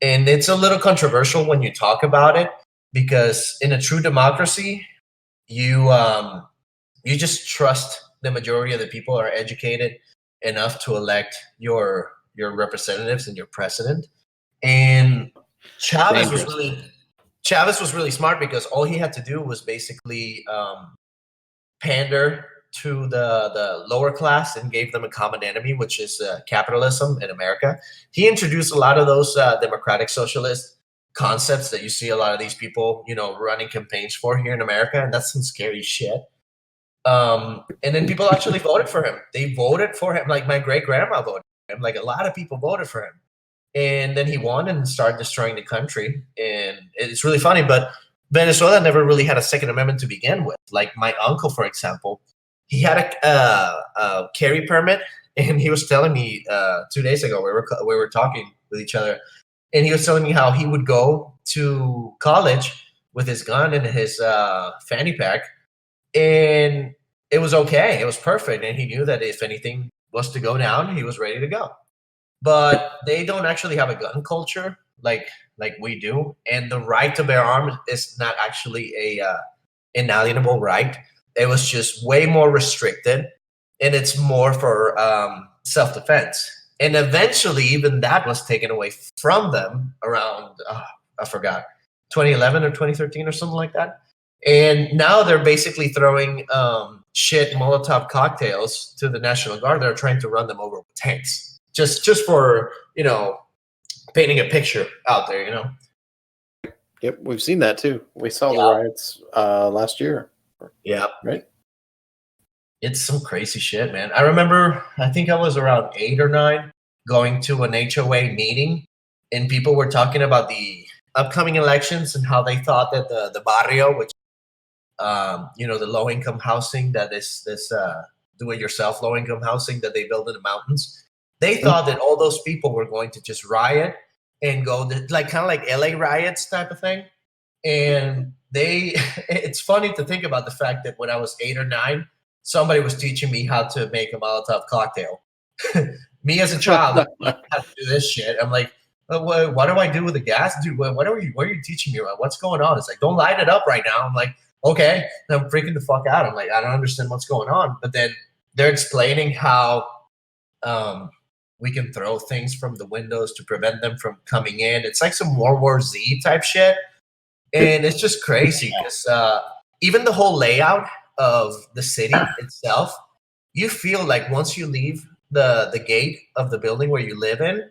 And it's a little controversial when you talk about it, because in a true democracy, you just trust the majority of the people are educated enough to elect your representatives and your president. And Chavez was really smart, because all he had to do was basically pander to the lower class and gave them a common enemy, which is capitalism in America. He introduced a lot of those democratic socialist concepts that you see a lot of these people, running campaigns for here in America, and that's some scary shit. And then people actually voted for him. They voted for him. Like my great grandma voted for him. Like a lot of people voted for him. And then he won and started destroying the country. And it's really funny, but Venezuela never really had a Second Amendment to begin with. Like my uncle, for example, he had a carry permit, and he was telling me 2 days ago, we were talking with each other, and he was telling me how he would go to college with his gun and his fanny pack, and it was okay. It was perfect. And he knew that if anything was to go down, he was ready to go. But they don't actually have a gun culture like we do. And the right to bear arms is not actually a inalienable right. It was just way more restricted, and it's more for self-defense. And eventually, even that was taken away from them around, I forgot, 2011 or 2013 or something like that. And now they're basically throwing shit Molotov cocktails to the National Guard. They're trying to run them over with tanks, just for painting a picture out there. Yep, we've seen that too. We saw the riots last year. Yeah, right. It's some crazy shit, man. I remember, I think I was around 8 or 9, going to an HOA meeting, and people were talking about the upcoming elections and how they thought that the barrio, which the low-income housing, that is this do-it-yourself low-income housing that they build in the mountains, they thought that all those people were going to just riot and go kind of like LA riots type of thing. And it's funny to think about the fact that when I was 8 or 9, somebody was teaching me how to make a Molotov cocktail. Me as a child, I didn't know how to do this shit. I'm like, what do I do with the gas? Dude, what are you teaching me about? What's going on? It's like, don't light it up right now. I'm like, okay. And I'm freaking the fuck out. I'm like, I don't understand what's going on. But then they're explaining how we can throw things from the windows to prevent them from coming in. It's like some World War Z type shit. And it's just crazy because even the whole layout of the city itself, you feel like once you leave the gate of the building where you live in,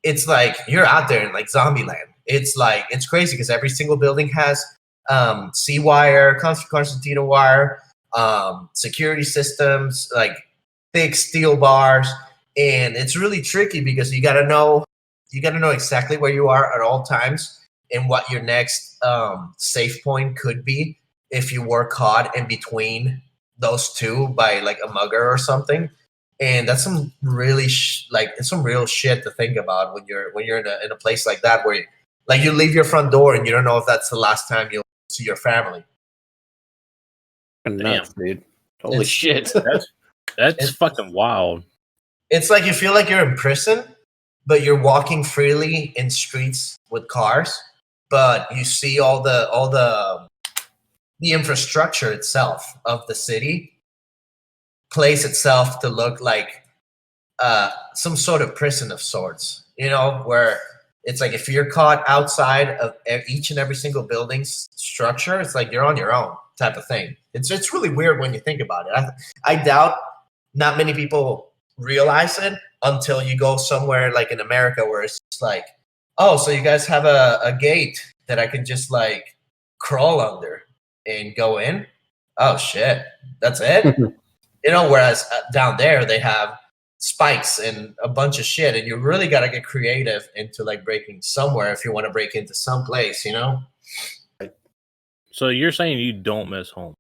it's like you're out there in like zombie land. It's like, it's crazy because every single building has C-wire, concertina wire, security systems, like thick steel bars. And it's really tricky because you got to know exactly where you are at all times and what your next safe point could be if you were caught in between those two by like a mugger or something. And that's some really it's some real shit to think about when you're in a place like that where you leave your front door and you don't know if that's the last time you'll see your family. Nuts, dude. Holy shit. That's fucking wild. It's like you feel like you're in prison, but you're walking freely in streets with cars, but you see all the infrastructure itself of the city place itself to look like some sort of prison of sorts, where it's like if you're caught outside of each and every single building's structure, it's like you're on your own type of thing. It's really weird when you think about it. I doubt not many people realize it until you go somewhere like in America where it's like, oh, so you guys have a gate that I can just like crawl under and go in? Oh shit, that's it? Whereas down there they have spikes and a bunch of shit, and you really got to get creative into like breaking somewhere if you want to break into some place, So you're saying you don't miss home?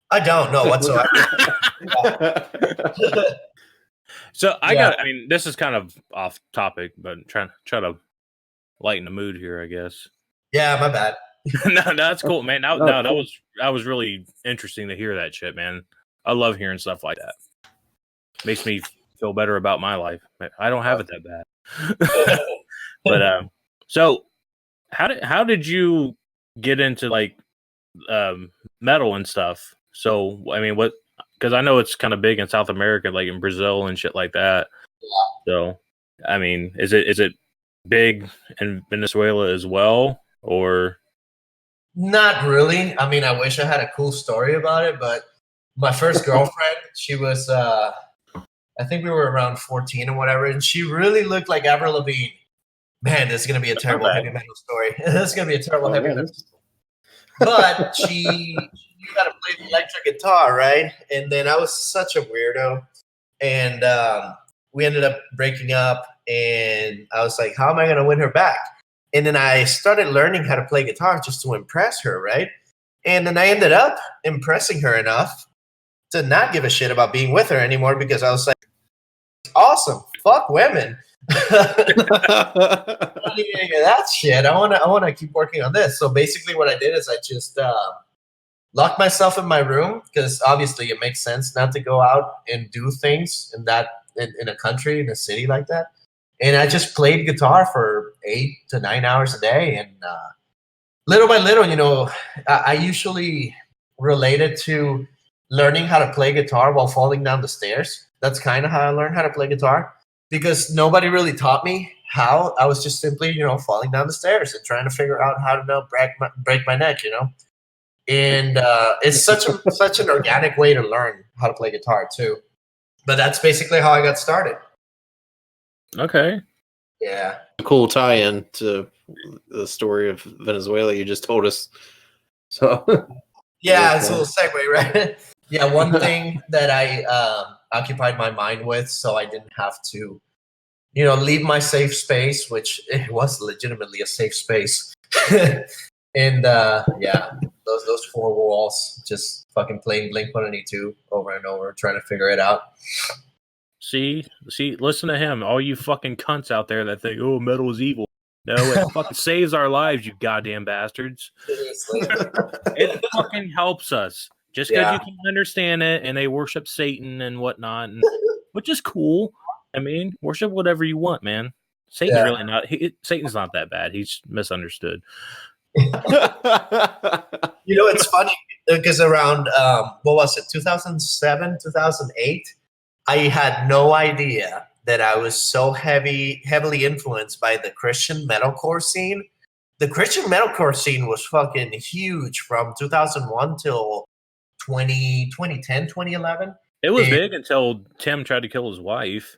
I don't know whatsoever. So I mean, this is kind of off topic, but try to lighten the mood here, I guess. Yeah, my bad. No, that's cool, man. That was really interesting to hear that shit, man. I love hearing stuff like that. Makes me feel better about my life. I don't have it that bad. But so how did you get into like metal and stuff? So I mean, what? Because I know it's kind of big in South America, like in Brazil and shit like that. Yeah. So I mean, is it big in Venezuela as well, or? Not really. I mean, I wish I had a cool story about it, but my first girlfriend, she was, I think we were around 14 or whatever, and she really looked like Avril Lavigne. Man, this is going to be a terrible heavy metal story. This is going to be a terrible heavy metal story. But she knew how to play the electric guitar, right? And then I was such a weirdo. And we ended up breaking up, and I was like, how am I going to win her back? And then I started learning how to play guitar just to impress her, right? And then I ended up impressing her enough to not give a shit about being with her anymore because I was like, awesome, fuck women. That shit. I want to keep working on this. So basically what I did is I just locked myself in my room because obviously it makes sense not to go out and do things in a country, in a city like that. And I just played guitar for 8 to 9 hours a day. And little by little, I usually relate it to learning how to play guitar while falling down the stairs. That's kind of how I learned how to play guitar because nobody really taught me how. I was just simply, falling down the stairs and trying to figure out how to break my neck, And it's such an organic way to learn how to play guitar too. But that's basically how I got started. Okay. Yeah. Cool tie-in to the story of Venezuela you just told us. So yeah, it's a little segue, right? Yeah, one thing that I occupied my mind with so I didn't have to, leave my safe space, which it was legitimately a safe space. And yeah, those four walls, just fucking playing Blink-182 over and over, trying to figure it out. See, listen to him. All you fucking cunts out there that think, oh, metal is evil. No, it fucking saves our lives, you goddamn bastards. Seriously. It fucking helps us. Just because you can't understand it and they worship Satan and whatnot, which is cool. I mean, worship whatever you want, man. Satan's really not. Satan's not that bad. He's misunderstood. It's funny because around what was it, 2007, 2008, I had no idea that I was so heavily influenced by the Christian metalcore scene. The Christian metalcore scene was fucking huge from 2001 till 2010, 2011. It was big until Tim tried to kill his wife.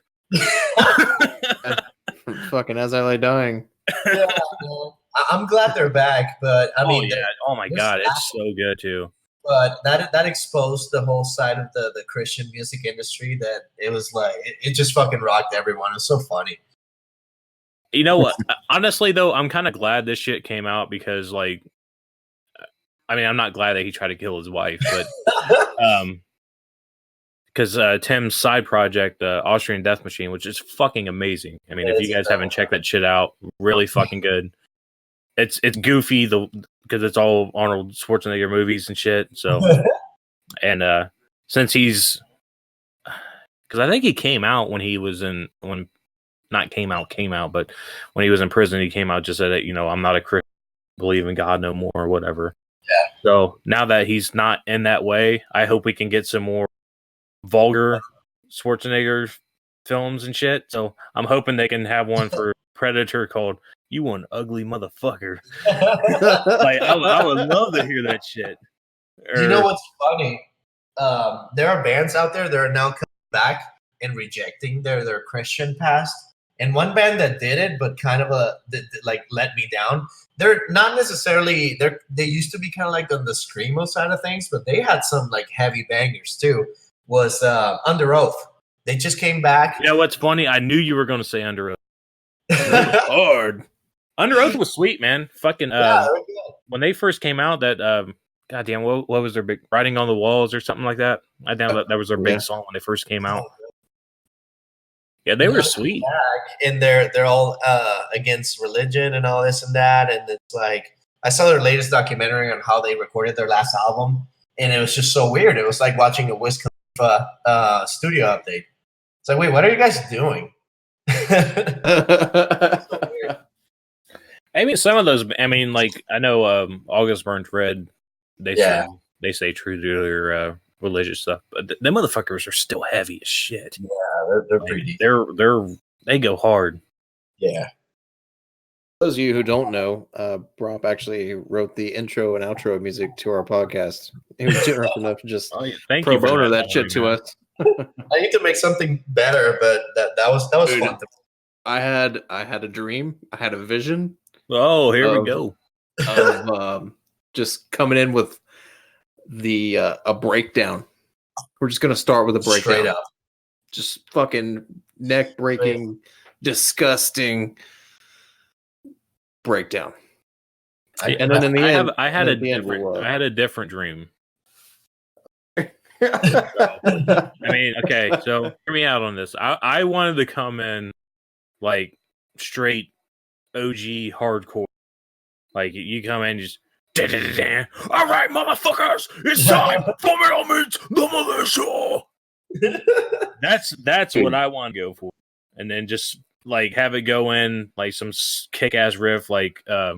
Fucking as I lay dying. Yeah, I'm glad they're back, but I mean, oh my god, it's so good too. But that exposed the whole side of the Christian music industry that it was like it just fucking rocked everyone. It was so funny. You know what? Honestly, though, I'm kind of glad this shit came out because, like, I mean, I'm not glad that he tried to kill his wife, but because Tim's side project, Austrian Death Machine, which is fucking amazing. I mean, if you guys haven't checked that shit out, really fucking good. It's goofy because it's all Arnold Schwarzenegger movies and shit. So, and since he's, because I think he came out when he was not came out, but when he was in prison, he came out just said that, I'm not a Christian, believe in God no more or whatever. Yeah. So now that he's not in that way, I hope we can get some more vulgar Schwarzenegger films and shit. So I'm hoping they can have one for Predator called "You One Ugly Motherfucker." Like I would love to hear that shit. You know what's funny? There are bands out there that are now coming back and rejecting their Christian past. And one band that did it, but kind of let me down. They're not necessarily they used to be kind of like on the screamo side of things, but they had some like heavy bangers too. Was Under Oath. They just came back. You know what's funny? I knew you were going to say Under Oath. Lord, Under Oath was sweet, man. Fucking when they first came out, that goddamn, what was their big Writing on the Walls or something like that? I doubt that was their big song when they first came out. Yeah, they were sweet. And they're all against religion and all this and that. And it's like I saw their latest documentary on how they recorded their last album, and it was just so weird. It was like watching a Wiz Khalifa studio update. It's like, wait, what are you guys doing? So weird. I mean, some of those. I mean, like I know August Burns Red. They say true to their religious stuff, but them motherfuckers are still heavy as shit. Yeah, they're pretty. They go hard. Yeah. Those of you who don't know, Brop actually wrote the intro and outro music to our podcast. He was generous enough to just pro bono that shit to us. I need to make something better, but that was Dude, fun. I had a dream. I had a vision. Oh, here we go. Of just coming in with a breakdown. We're just gonna start with a breakdown. Straight up. Just fucking neck breaking, disgusting breakdown. And then in the end, I had a different dream. I mean, okay, so hear me out on this. I wanted to come in like straight OG hardcore. Like you come in just all right, motherfuckers, it's time for Metalman's the Militia. That's what I want to go for, and then just like have it go in like some kick-ass riff. Like I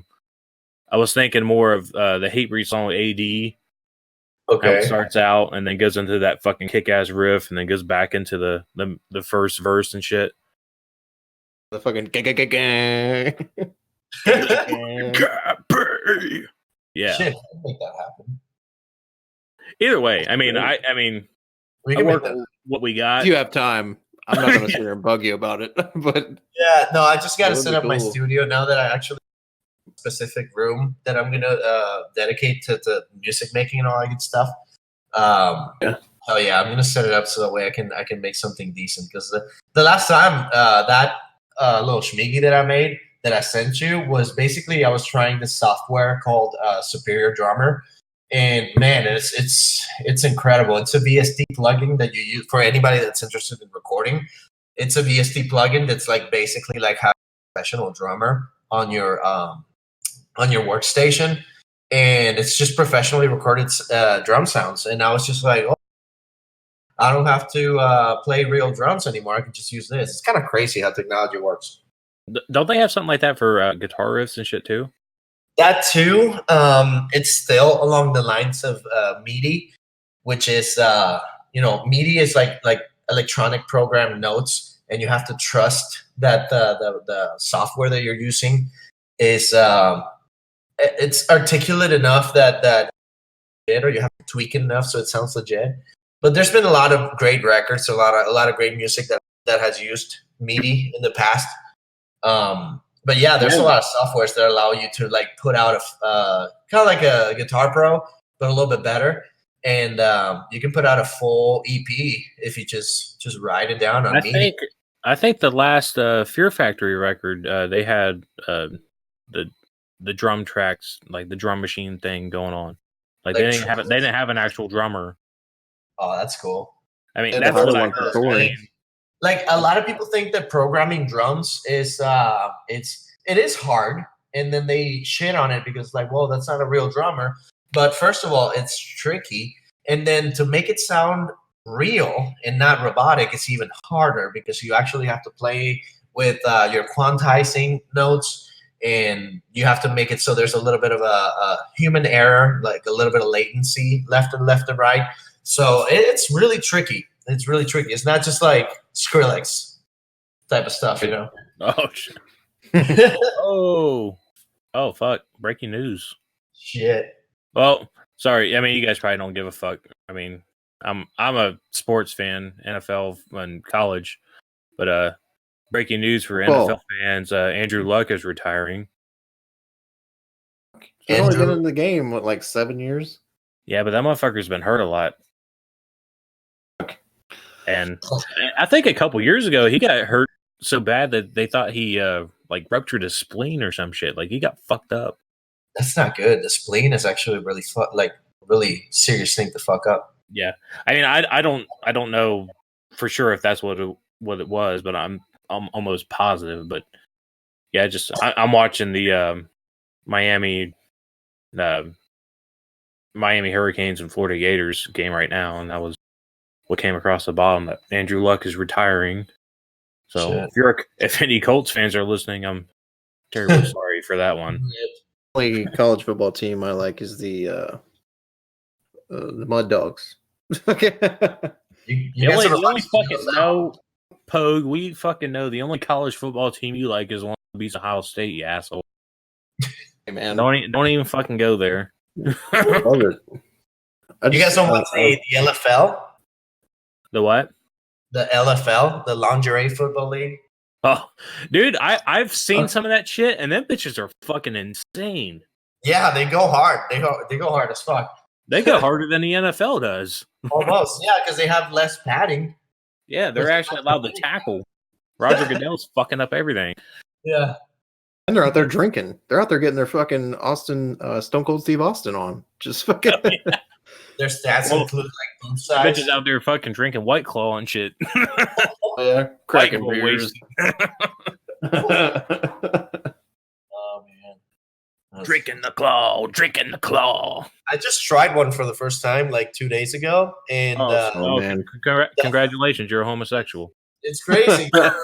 was thinking more of the Hatebreed song AD. Okay, how it starts out and then goes into that fucking kick-ass riff, and then goes back into the first verse and shit. The fucking yeah. Shit, I make that happen. Either way, I mean, we can work what we got. If you have time, I'm not going to sit here and bug you about it. But yeah, no, I just got to set up my studio now that I actually have a specific room that I'm going to dedicate to music making and all that good stuff. Hell yeah, I'm going to set it up so that way I can make something decent. Because the last time that little schmiggy that I made that I sent you was basically I was trying this software called Superior Drummer, and man, it's incredible. It's a VST plugin that you use for anybody that's interested in recording. It's a VST plugin that's like basically like how a professional drummer on your workstation, and it's just professionally recorded drum sounds. And I was just like, oh, I don't have to play real drums anymore. I can just use this. It's kind of crazy how technology works. Don't they have something like that for guitar riffs and shit too? That too. It's still along the lines of MIDI, which is MIDI is like electronic program notes, and you have to trust that the software that you're using is it's articulate enough that or you have to tweak it enough so it sounds legit. But there's been a lot of great records, a lot of great music that has used MIDI in the past. But yeah, there's a lot of softwares that allow you to like put out a kind of like a Guitar Pro, but a little bit better. And you can put out a full EP if you just write it down on MIDI. I think the last Fear Factory record, they had the drum tracks, like the drum machine thing going on. Like they didn't have an actual drummer. Oh, that's cool. I mean, that's what I heard. Like a lot of people think that programming drums is it is hard, and then they shit on it because like, well, that's not a real drummer. But first of all, it's tricky, and then to make it sound real and not robotic, it's even harder because you actually have to play with your quantizing notes, and you have to make it so there's a little bit of a human error, like a little bit of latency left and right. So it's really tricky. It's really tricky. It's not just like Skrillex type of stuff, you know? Oh, shit. Oh, fuck. Breaking news. Shit. Well, sorry. I mean, you guys probably don't give a fuck. I mean, I'm a sports fan, NFL and college, but breaking news for NFL fans: Andrew Luck is retiring. He's only been in the game like 7 years. Yeah, but that motherfucker's been hurt a lot. And I think a couple years ago he got hurt so bad that they thought he like ruptured his spleen or some shit. Like he got fucked up. That's not good. The spleen is actually really really serious thing to fuck up. Yeah, I mean, I don't know for sure if that's what it was, but I'm almost positive. But yeah, I'm watching the Miami Hurricanes and Florida Gators game right now, and that was what came across the bottom that Andrew Luck is retiring. So if any Colts fans are listening, I'm terribly sorry for that one. The only college football team I like is the Mud Dogs. You only fucking know, Pogue. We fucking know the only college football team you like is one that beats Ohio State. You asshole. Hey man, don't even fucking go there. You guys don't want the LFL? The what? The LFL, the Lingerie Football League. Oh, dude, I've seen some of that shit, and them bitches are fucking insane. Yeah, they go hard. They go hard as fuck. They go harder than the NFL does. Almost, yeah, because they have less padding. Yeah, they're actually allowed to tackle. Roger Goodell's fucking up everything. Yeah. And they're out there drinking. They're out there getting their fucking Stone Cold Steve Austin on. Just fucking. Oh, yeah. Their stats include like boom size. Bitches out there fucking drinking White Claw and shit. Yeah, cracking beers. Oh man. Drinking the claw. I just tried one for the first time like 2 days ago, and man. Congratulations, you're a homosexual. It's crazy. Some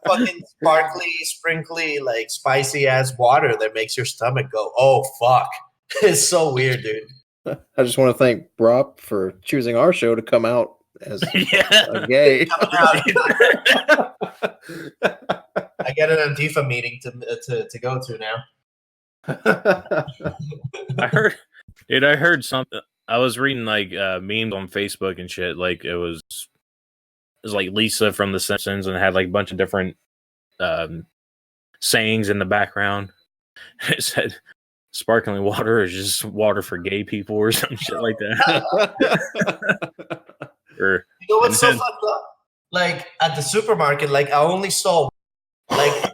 fucking sparkly, sprinkly, like spicy ass water that makes your stomach go, oh fuck. It's so weird, dude. I just want to thank Brop for choosing our show to come out as a gay. I got an Antifa meeting to go to now. I heard something. I was reading like memes on Facebook and shit. Like it was like Lisa from The Simpsons, and it had like a bunch of different sayings in the background. It said, "Sparkling water is just water for gay people," or some shit like that. You know what's so fucked up? Like at the supermarket, like I only saw like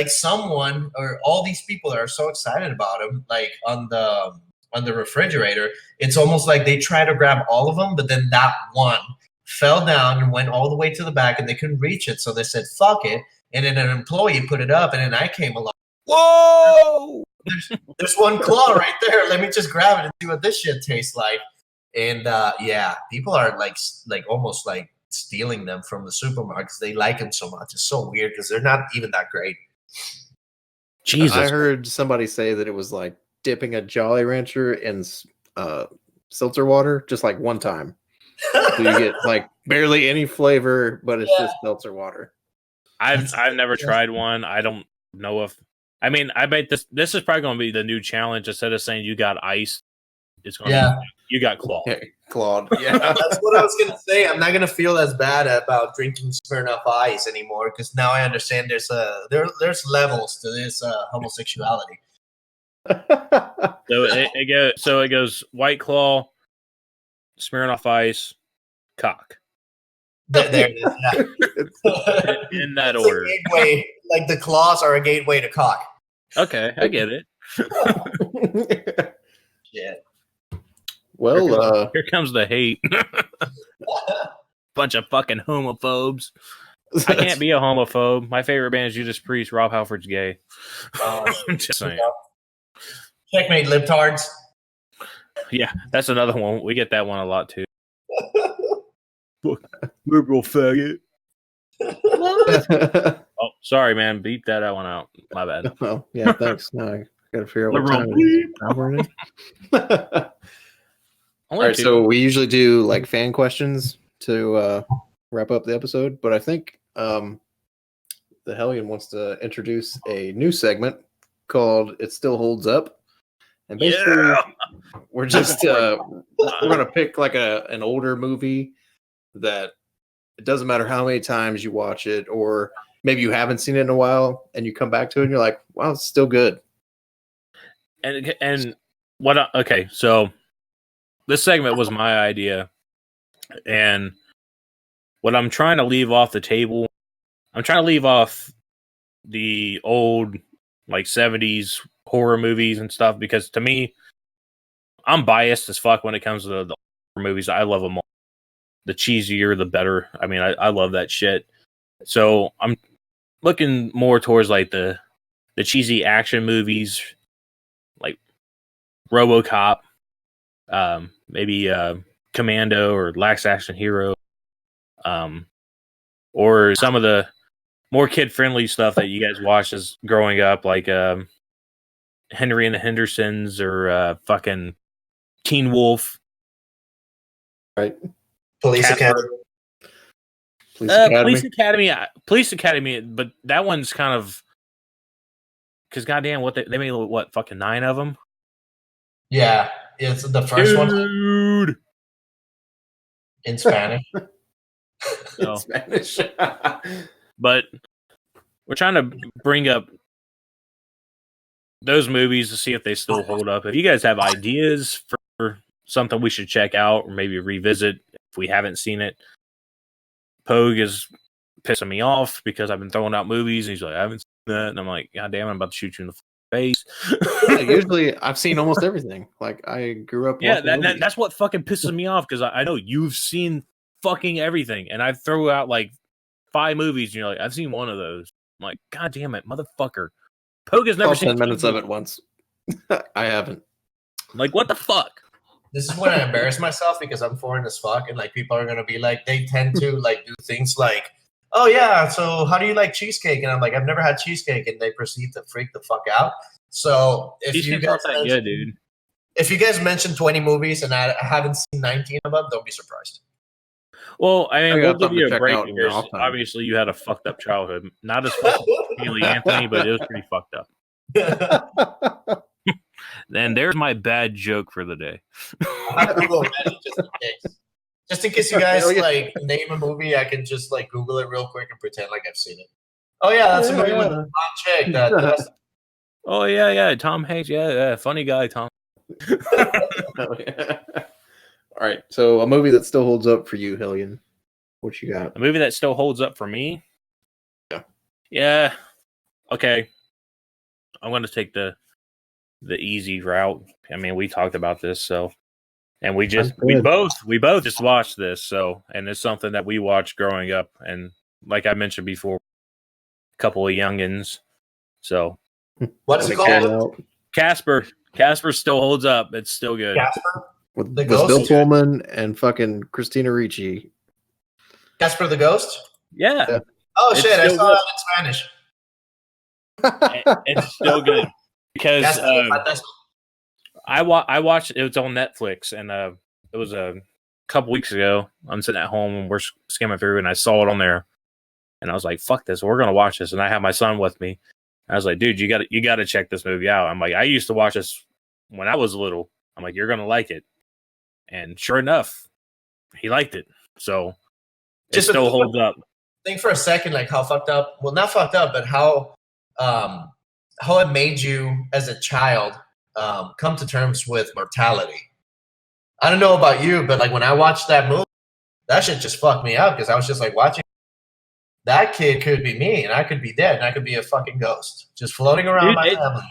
someone or all these people are so excited about him, like on the refrigerator. It's almost like they try to grab all of them, but then that one fell down and went all the way to the back, and they couldn't reach it. So they said, "Fuck it," and then an employee put it up, and then I came along. Whoa! There's one claw right there. Let me just grab it and see what this shit tastes like. And yeah, people are like almost like stealing them from the supermarkets. They like them so much. It's so weird because they're not even that great. Jesus. I heard somebody say that it was like dipping a Jolly Rancher in seltzer water just like one time. So you get like barely any flavor, but it's just seltzer water. I've never tried one. I don't know if. I mean, I bet this is probably going to be the new challenge. Instead of saying you got ice, it's going to be you got claw. Okay, clawed. Yeah, that's what I was going to say. I'm not going to feel as bad about drinking Smirnoff Ice anymore because now I understand there's levels to this homosexuality. So it goes White Claw, Smirnoff Ice, cock. There it is. Yeah. In that order. Gateway, like the claws are a gateway to cock. Okay, I get it. Yeah. Well, here comes the hate. Bunch of fucking homophobes. I can't be a homophobe. My favorite band is Judas Priest. Rob Halford's gay. I'm just saying. Checkmate, libtards. Yeah, that's another one. We get that one a lot too. Liberal faggot. Oh, sorry, man. Beep that one out. My bad. Oh, yeah, thanks. No, I gotta figure out what Liberal time it is. All right, so we usually do like fan questions to wrap up the episode, but I think the Hellion wants to introduce a new segment called "It Still Holds Up," and basically we're just we're gonna pick like an older movie that it doesn't matter how many times you watch it, or maybe you haven't seen it in a while, and you come back to it and you're like, "Wow, it's still good." And what? Okay, so this segment was my idea, and what I'm trying to leave off the table, I'm trying to leave off the old like 70s horror movies and stuff, because to me, I'm biased as fuck when it comes to the horror movies. I love them all. The cheesier, the better. I mean, I love that shit. So I'm looking more towards like the cheesy action movies, like RoboCop, maybe Commando or Last Action Hero, or some of the more kid-friendly stuff that you guys watched as growing up, like Henry and the Hendersons or fucking Teen Wolf. Right. Police Academy. Police Academy, but that one's kind of because goddamn, what they made what fucking 9 of them. Yeah, it's the first one in Spanish. In Spanish. But we're trying to bring up those movies to see if they still hold up. If you guys have ideas for something we should check out or maybe revisit if we haven't seen it. Pogue is pissing me off because I've been throwing out movies and he's like, I haven't seen that. And I'm like, God damn, I'm about to shoot you in the face. Usually I've seen almost everything. Like I grew up. Yeah, that's what fucking pisses me off because I know you've seen fucking everything. And I throw out like 5 movies and you're like, I've seen one of those. I'm like, God damn it, motherfucker. Pogue has never seen 10 minutes of it once. I haven't. Like, what the fuck? This is when I embarrass myself because I'm foreign as fuck, and like people are gonna be like, they tend to like do things like, oh yeah, so how do you like cheesecake? And I'm like, I've never had cheesecake, and they proceed to freak the fuck out. So if you guys dude. If you guys mention 20 movies and I haven't seen 19 of them, don't be surprised. Well, I mean, we'll give you a break because obviously you had a fucked up childhood. Not as fucked up as Haley Anthony, but it was pretty fucked up. And there's my bad joke for the day. Just in case you guys like name a movie, I can just like Google it real quick and pretend like I've seen it. Oh yeah, that's a movie with Tom Chick. Oh yeah, Tom Hanks. Yeah, funny guy, Tom. All right, so a movie that still holds up for you, Hellion. What you got? A movie that still holds up for me? Yeah. Yeah. Okay. I'm going to take the easy route. I mean, we talked about this, so, and we both just watched this, so, and it's something that we watched growing up, and like I mentioned before, couple of youngins. So What's it Like, came called? out Casper still holds up. It's still good. Casper? with The Bill Ghost? Pullman and fucking Christina Ricci. Casper the Ghost? Yeah, Yeah. Oh, It's shit. I still saw good. that in Spanish. It's still good because Casper the Fantasma. I watched it was on Netflix, and it was a couple weeks ago. I'm sitting at home and we're skimming through, and I saw it on there, and I was like, "Fuck this, we're gonna watch this." And I have my son with me. I was like, "Dude, you got to check this movie out." I'm like, "I used to watch this when I was little." I'm like, "You're gonna like it," and sure enough, he liked it. So it Just still holds up. think for a second, like how fucked up. Well, not fucked up, but how it made you as a child come to terms with mortality. I don't know about you, but like when I watched that movie, that shit just fucked me up because I was just like watching. That kid could be me, and I could be dead, and I could be a fucking ghost just floating around my family.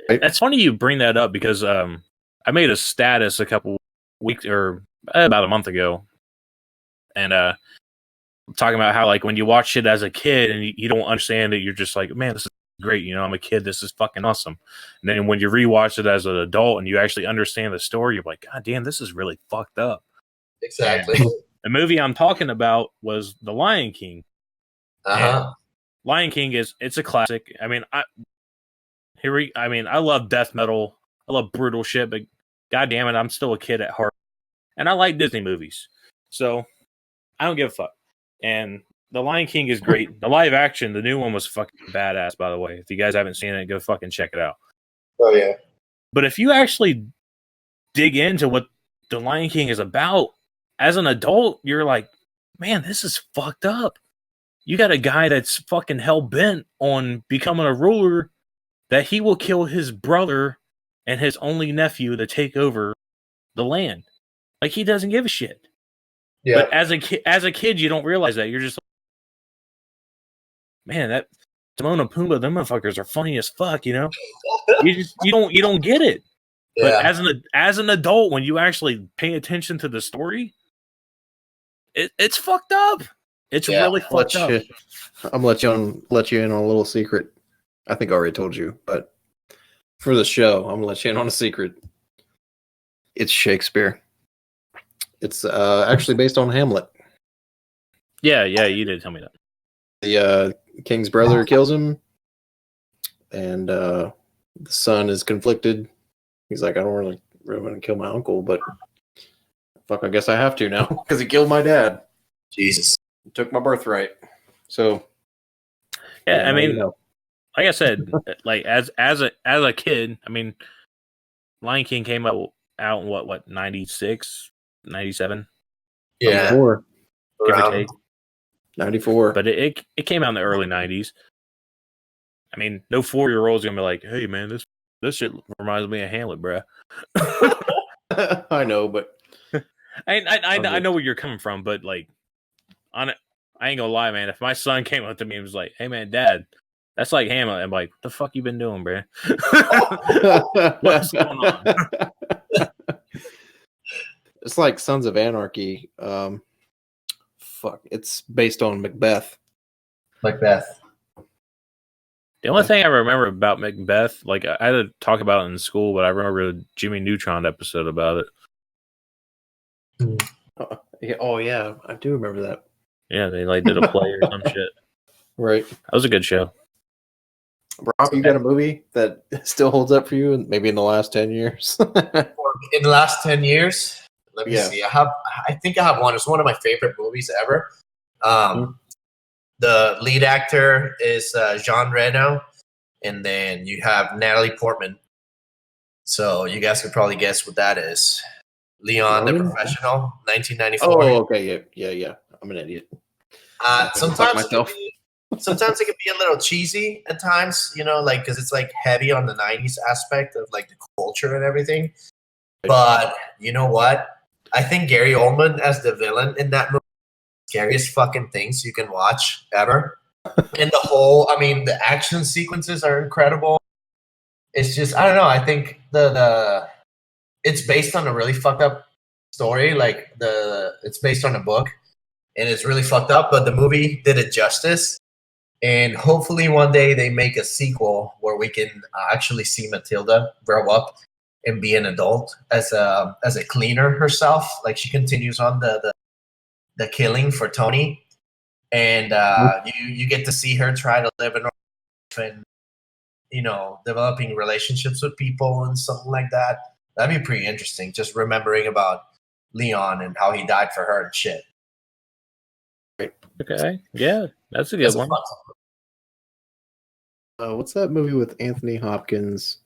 That's funny you bring that up because I made a status a couple weeks or about a month ago, and talking about how like when you watch shit as a kid and you don't understand it, you're just like, man, this is great. You know, I'm a kid. This is fucking awesome. And then when you rewatch it as an adult and you actually understand the story, you're like, God damn, this is really fucked up. Exactly. And the movie I'm talking about was The Lion King. Lion King it's a classic. I mean, I love death metal. I love brutal shit, but God damn it, I'm still a kid at heart. And I like Disney movies. So I don't give a fuck. And The Lion King is great. The live action, the new one was fucking badass, by the way. If you guys haven't seen it, go fucking check it out. Oh yeah. But if you actually dig into what The Lion King is about, as an adult, you're like, man, this is fucked up. You got a guy that's fucking hell-bent on becoming a ruler that he will kill his brother and his only nephew to take over the land. Like, he doesn't give a shit. Yeah. But as a kid, you don't realize that. You're just like, man, that Timon and Pumbaa, them motherfuckers are funny as fuck, you know? you don't get it. Yeah. But as an adult, when you actually pay attention to the story, it's fucked up. It's really fucked up. I'm gonna let you in on a little secret. I think I already told you, but for the show, I'm gonna let you in on a secret. It's Shakespeare. It's actually based on Hamlet. Yeah, you did tell me that. The king's brother kills him, and the son is conflicted. He's like, I don't really want to kill my uncle, but fuck, I guess I have to now because he killed my dad. Jesus. He took my birthright. So yeah, I mean, you know. like I said, like as a kid, I mean, Lion King came out in what 96, 97? Yeah. 94. Give or take. 94. But it came out in the early 90s. I mean, no 4-year-old's gonna be like, hey man, this shit reminds me of Hamlet, bruh. I know, but I know where you're coming from, but like on it, I ain't gonna lie, man. If my son came up to me and was like, hey man, dad, that's like Hamlet, I'm like, what the fuck you been doing, bruh? What's going on? It's like Sons of Anarchy. Fuck, it's based on Macbeth. Macbeth. The only thing I remember about Macbeth, like I had to talk about it in school, but I remember a Jimmy Neutron episode about it. Oh yeah, I do remember that. Yeah, they like did a play or some shit. Right. That was a good show. Rob, you got a movie that still holds up for you, and maybe in the last 10 years? In the last 10 years, let me see. I think I have one. It's one of my favorite movies ever. The lead actor is Jean Reno, and then you have Natalie Portman. So you guys could probably guess what that is. Leon the Professional, 1994. Oh, okay, yeah. I'm an idiot. Sometimes it can be a little cheesy at times, you know, like because it's like heavy on the 90s aspect of like the culture and everything. But you know what? I think Gary Oldman as the villain in that movie, scariest fucking things you can watch ever. And the action sequences are incredible. It's just, I don't know. I think it's based on a really fucked up story. Like it's based on a book, and it's really fucked up. But the movie did it justice, And hopefully one day they make a sequel where we can actually see Matilda grow up and be an adult as a cleaner herself. Like she continues on the killing for Tony, and you get to see her try to live a normal life and developing relationships with people and something like that. That'd be pretty interesting. Just remembering about Leon and how he died for her and shit. Okay, yeah, that's a good one. What's that movie with Anthony Hopkins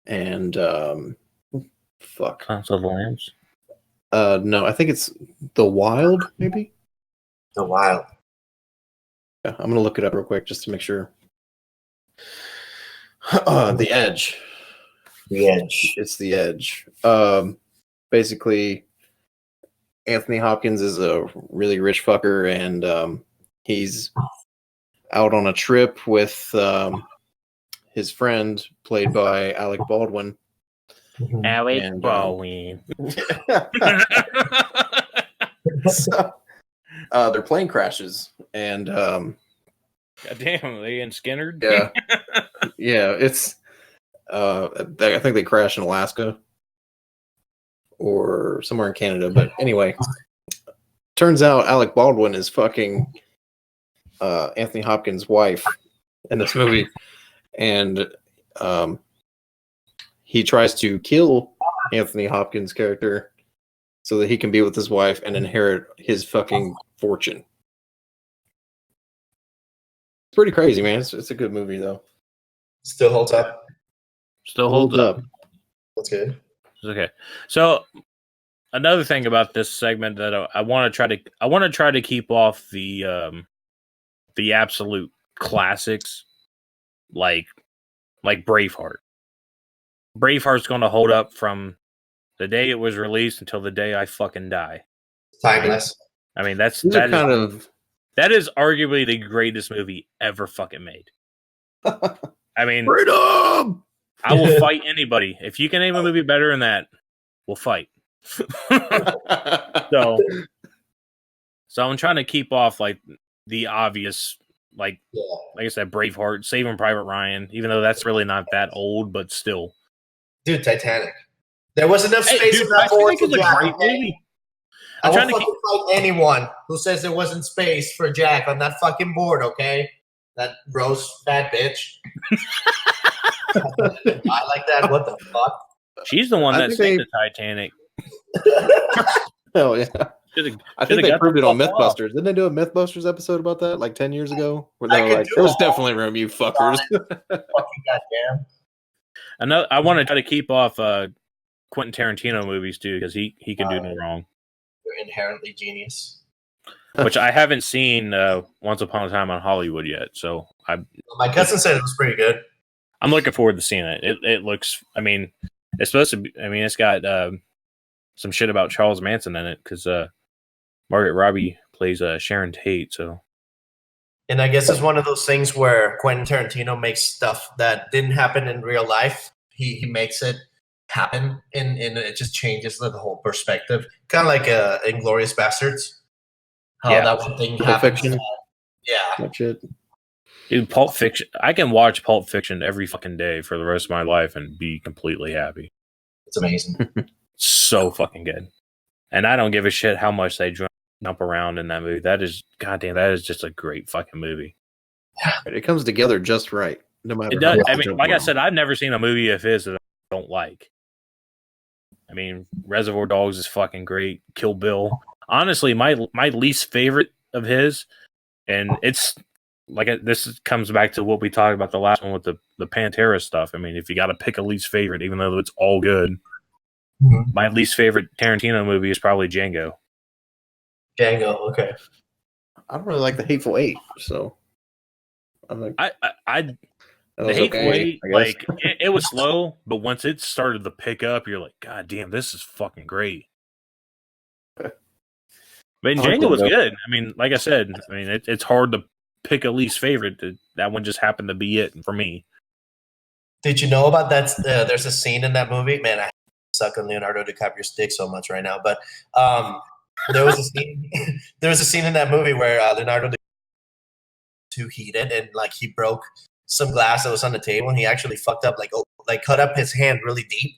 and fuck? Silence of the Lambs. No, I think it's The Wild, maybe. The Wild. Yeah, I'm gonna look it up real quick just to make sure. The Edge. The Edge. It's The Edge. Basically, Anthony Hopkins is a really rich fucker, and he's out on a trip with his friend, played by Alec Baldwin. Alec And, Baldwin. So, their plane crashes, and God damn, they in Skinnerd? yeah, yeah, it's. I think they crashed in Alaska or somewhere in Canada, but anyway, turns out Alec Baldwin is fucking Anthony Hopkins' wife in this movie, and he tries to kill Anthony Hopkins' character so that he can be with his wife and inherit his fucking fortune. It's pretty crazy, man. It's a good movie, though. Still holds up. Still holds up. That's good. Okay. So another thing about this segment that I want to try to keep off the absolute classics like Braveheart. Braveheart's going to hold up from the day it was released until the day I fucking die. Timeless. I mean, that is arguably the greatest movie ever fucking made. I mean, freedom! I will fight anybody. If you can name a movie better than that, we'll fight. So I'm trying to keep off like the obvious, like I said, Braveheart, Saving Private Ryan, even though that's really not that old, but still. Dude, Titanic. There was enough space in that board for Jack. I will fucking fight anyone who says there wasn't space for Jack on that fucking board, okay? That gross fat bitch. I like that. What the fuck? She's the one that saved the Titanic. Hell yeah. I think they proved it on Mythbusters. Didn't they do a Mythbusters episode about that like 10 years ago? Where they were like, there's definitely room, you fuckers. Fucking goddamn. I want to try to keep off Quentin Tarantino movies too, because he can do no wrong. You're inherently genius. Which I haven't seen Once Upon a Time on Hollywood yet, so my cousin said it was pretty good. I'm looking forward to seeing it. It looks, I mean, it's supposed to be, I mean, it's got some shit about Charles Manson in it because Margaret Robbie plays Sharon Tate, so. And I guess it's one of those things where Quentin Tarantino makes stuff that didn't happen in real life. He makes it happen, and it just changes the whole perspective. Kind of like Inglourious Bastards. How that one thing happens. Yeah. That shit. Dude, Pulp Fiction. I can watch Pulp Fiction every fucking day for the rest of my life and be completely happy. It's amazing. So fucking good. And I don't give a shit how much they jump around in that movie. That is, goddamn, that is just a great fucking movie. It comes together just right. No matter. It does. I mean, like I said, I've never seen a movie of his that I don't like. I mean, Reservoir Dogs is fucking great. Kill Bill. Honestly, my least favorite of his, and it's like this comes back to what we talked about the last one with the Pantera stuff. I mean, if you got to pick a least favorite, even though it's all good, my least favorite Tarantino movie is probably Django. Django, okay. I don't really like The Hateful Eight, so I'm like, The Hateful Eight, like it was slow, but once it started to pick up, you're like, God damn, this is fucking great. But Django was good. I mean, like I said, I mean it's hard to pick a least favorite. That one just happened to be it for me. Did you know about that? There's a scene in that movie. Man, I suck on Leonardo DiCaprio's dick so much right now. But there was a scene. There was a scene in that movie where Leonardo too heated, and like he broke some glass that was on the table, and he actually fucked up, like cut up his hand really deep.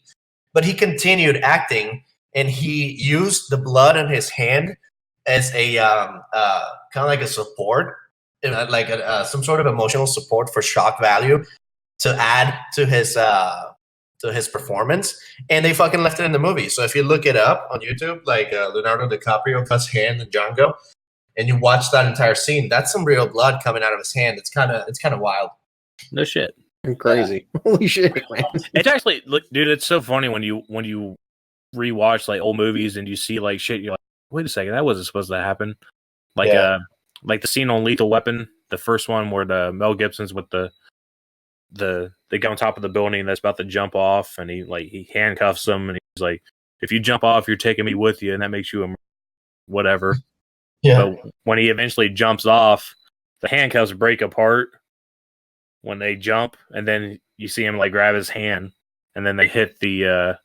But he continued acting, and he used the blood on his hand as a kind of like a support, like some sort of emotional support for shock value to add to his performance. And they fucking left it in the movie. So if you look it up on YouTube, like Leonardo DiCaprio cuts hand in Django, and you watch that entire scene, that's some real blood coming out of his hand. It's kind of wild. No shit. Crazy. Holy shit, man. It's actually, look, dude, it's so funny when you rewatch like old movies and you see like shit, you're like, wait a second, that wasn't supposed to happen. Like like the scene on Lethal Weapon, the first one where the Mel Gibson's with the guy on top of the building that's about to jump off, and he handcuffs him, and he's like, if you jump off, you're taking me with you, and that makes you a whatever. Yeah. But when he eventually jumps off, the handcuffs break apart when they jump, and then you see him like grab his hand, and then they hit the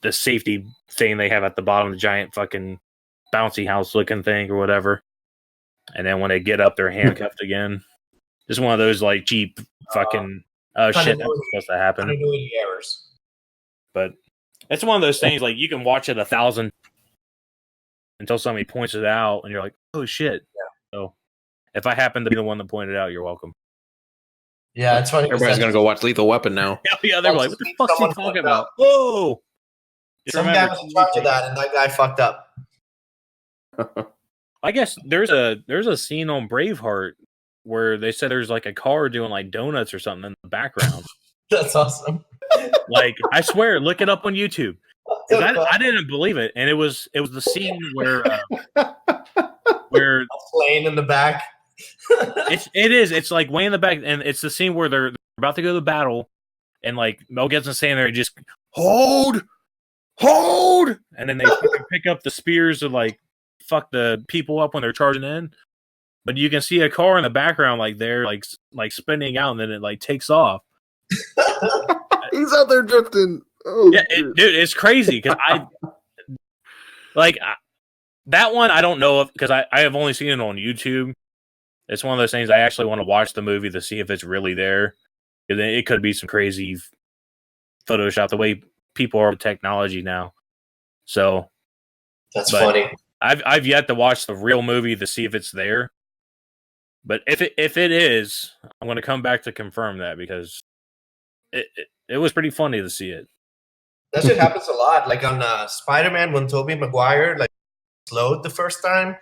safety thing they have at the bottom, the giant fucking bouncy house looking thing or whatever. And then when they get up, they're handcuffed again. Just one of those like cheap fucking shit that's supposed to happen. Continuity errors. But it's one of those things like you can watch it 1,000 until somebody points it out, and you're like, oh shit. Yeah. So if I happen to be the one that pointed it out, you're welcome. Yeah, it's funny. Everybody's gonna go watch Lethal Weapon now. Yeah, they're like, what the fuck's he talking about? Whoa! Some guy was in charge of that, and that guy fucked up. I guess there's a scene on Braveheart where they said there's like a car doing like donuts or something in the background. That's awesome. Like, I swear, look it up on YouTube. I didn't believe it, and it was the scene where a plane in the back. It's like way in the back, and it's the scene where they're about to go to battle, and like Mel Gibson standing there, and just hold, and then they pick up the spears to like fuck the people up when they're charging in. But you can see a car in the background, like they're like spinning out, and then it like takes off. He's out there drifting. Oh, yeah, dude, it's crazy because that one I don't know of because I have only seen it on YouTube. It's one of those things I actually want to watch the movie to see if it's really there. It could be some crazy Photoshop the way people are with technology now. So that's funny. I've yet to watch the real movie to see if it's there. But if it is, I'm going to come back to confirm that because it was pretty funny to see it. That shit happens a lot. Like on Spider-Man when Tobey Maguire like slowed the first time,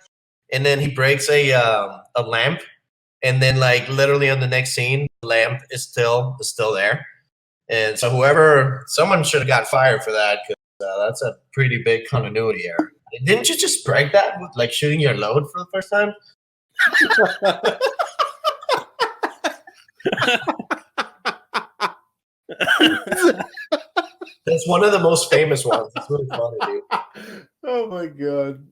and then he breaks a lamp, and then like literally on the next scene, the lamp is still there. And so someone should have got fired for that because that's a pretty big continuity error. Didn't you just break that with like shooting your load for the first time? That's one of the most famous ones. It's really funny, dude. Oh my god.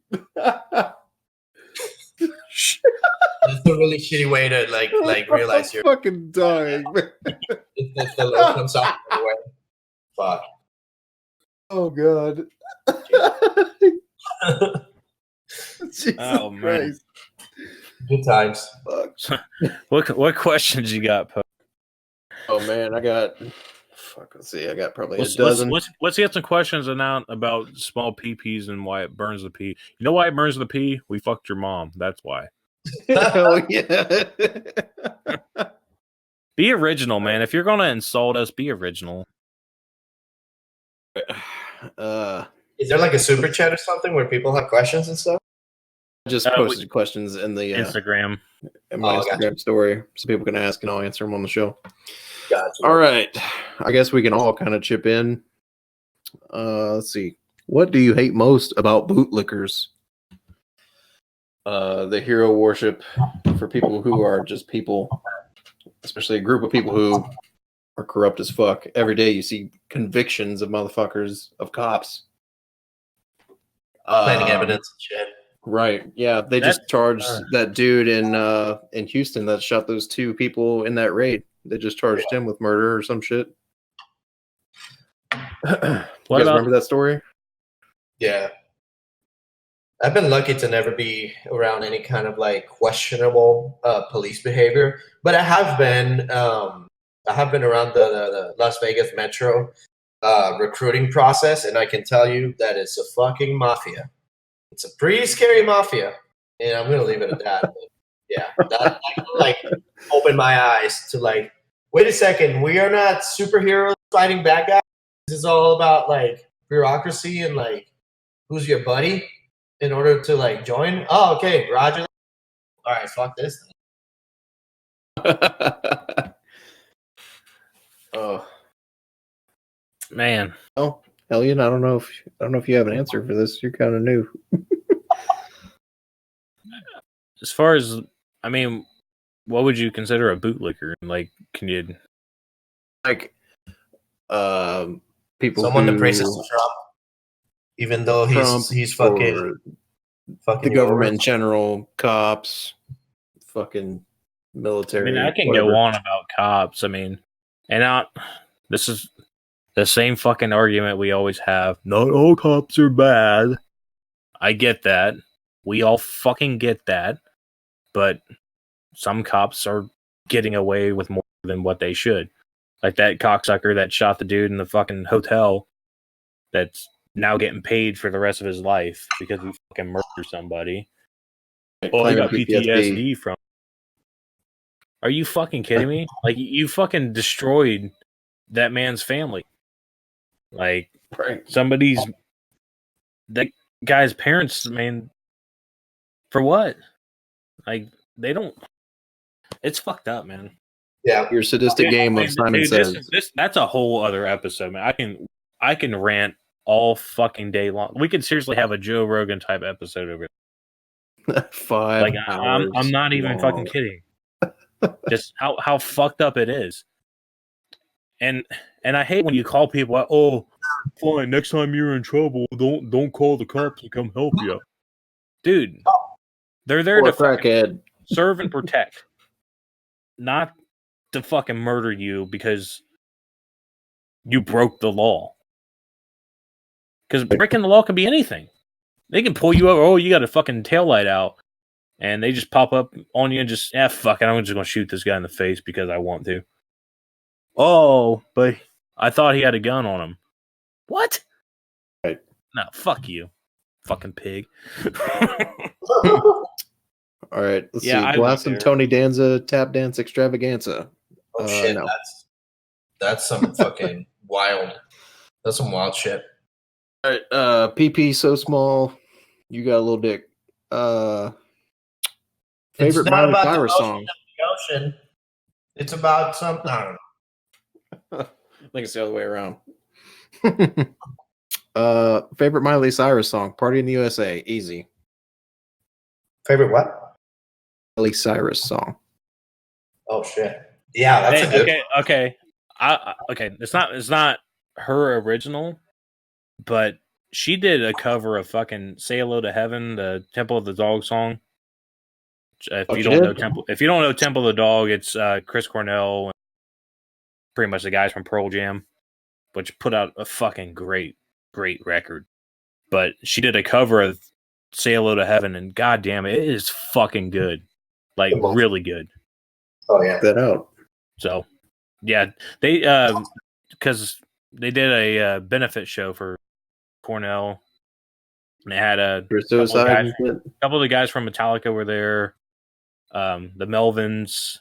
It's a really shitty way to like realize you're fucking dying. if the load comes out the way. Fuck. Oh god. Jesus oh man. Christ. Good times. What questions you got, Poe? Oh man, I got. Fuck, let's see. I got probably a dozen. Let's get some questions about small peepees and why it burns the pee. You know why it burns the pee? We fucked your mom. That's why. Hell yeah. Be original, man. If you're gonna insult us, be original. Is there like a super chat or something where people have questions and stuff? I just posted questions in the Instagram. In my Instagram story, so people can ask and I'll answer them on the show. Gotcha. All right. I guess we can all kind of chip in. Let's see. What do you hate most about bootlickers? The hero worship for people who are just people, especially a group of people who are corrupt as fuck. Every day you see convictions of motherfuckers, of cops. Planting evidence and shit. Right. Yeah. They just charged that dude in Houston that shot those two people in that raid. They just charged him with murder or some shit. You guys remember that story? Yeah. I've been lucky to never be around any kind of like questionable police behavior, but I have been around the Las Vegas Metro recruiting process, and I can tell you that it's a fucking mafia. It's a pretty scary mafia, and I'm gonna leave it at that. But yeah, that like opened my eyes to like, wait a second, we are not superheroes fighting bad guys. This is all about like bureaucracy and like who's your buddy in order to like join. Oh, okay, Roger. All right, fuck this. Oh Man, oh, Hellion, I don't know if you have an answer for this. You're kind of new. as far as I mean, what would you consider a bootlicker? Like, can you Like, people Someone that who praises Trump, even though Trump he's fucking or fucking the you government over. in general, cops, fucking I military. mean, I can whatever. go on about cops. I mean, this is the same fucking argument we always have. Not all cops are bad. I get that. We all fucking get that. But some cops are getting away with more than what they should. Like that cocksucker that shot the dude in the fucking hotel that's now getting paid for the rest of his life because he fucking murdered somebody. Oh, I Claiming got PTSD from. Are you fucking kidding me? Like, you fucking destroyed that man's family. Like, Right. that guy's parents, man, for what? Like, they don't. It's fucked up, man. Yeah, Your sadistic game of Simon Dude, Says. that's a whole other episode, man. I can rant all fucking day long. We could seriously have a Joe Rogan type episode over 5 like hours. I'm not even fucking kidding. Just how fucked up it is. And I hate when you call people out, oh, fine, next time you're in trouble, don't call the cops to come help you. Dude, they're there Or to a crackhead. serve and protect. Not to fucking murder you because you broke the law. Because breaking the law can be anything. They can pull you over. Oh, you got a fucking taillight out. And they just pop up on you and just, fuck it. I'm just going to shoot this guy in the face because I want to. Oh, but I thought he had a gun on him. What? Right. No, fuck you. Fucking pig. All right, let's see. I Blast went and there. Tony Danza tap dance extravaganza. oh shit, No. that's some fucking wild. That's some wild shit. All right, PP so small, you got a little dick. Favorite It's not Miley about the Cyrus ocean song. of the ocean. It's about something. I don't know. I think it's the other way around. Favorite Miley Cyrus song, Party in the USA, easy. Favorite what? Miley Cyrus song. Oh shit. Yeah, that's a good. Okay. Okay. It's not her original, but she did a cover of fucking "Say Hello to Heaven," the Temple of the Dog song. If you don't know Temple of the Dog, it's Chris Cornell, and pretty much the guys from Pearl Jam, which put out a fucking great record. But she did a cover of "Say Hello to Heaven," and goddamn it is fucking good, like really good. Oh yeah, that out. So yeah, they because they did a benefit show for Cornell, and they had a Suicide. couple of the guys from Metallica were there. The Melvins,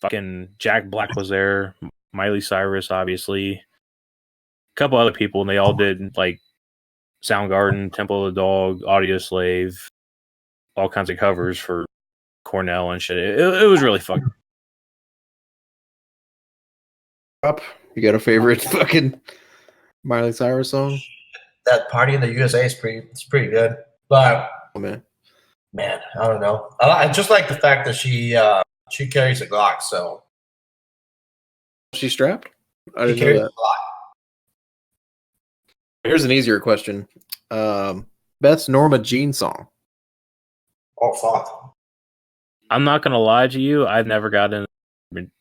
fucking Jack Black was there, Miley Cyrus, obviously, a couple other people, and they all did like Soundgarden, Temple of the Dog, Audio Slave, all kinds of covers for Cornell and shit. It was really fucking. You got a favorite fucking Miley Cyrus song? that Party in the USA is pretty good. But Oh man, I don't know. I just like the fact that she carries a Glock. So she's strapped. I she didn't carries know a that. Glock. Here's an easier question. Best Norma Jean song. Oh fuck. I'm not gonna lie to you. I've never gotten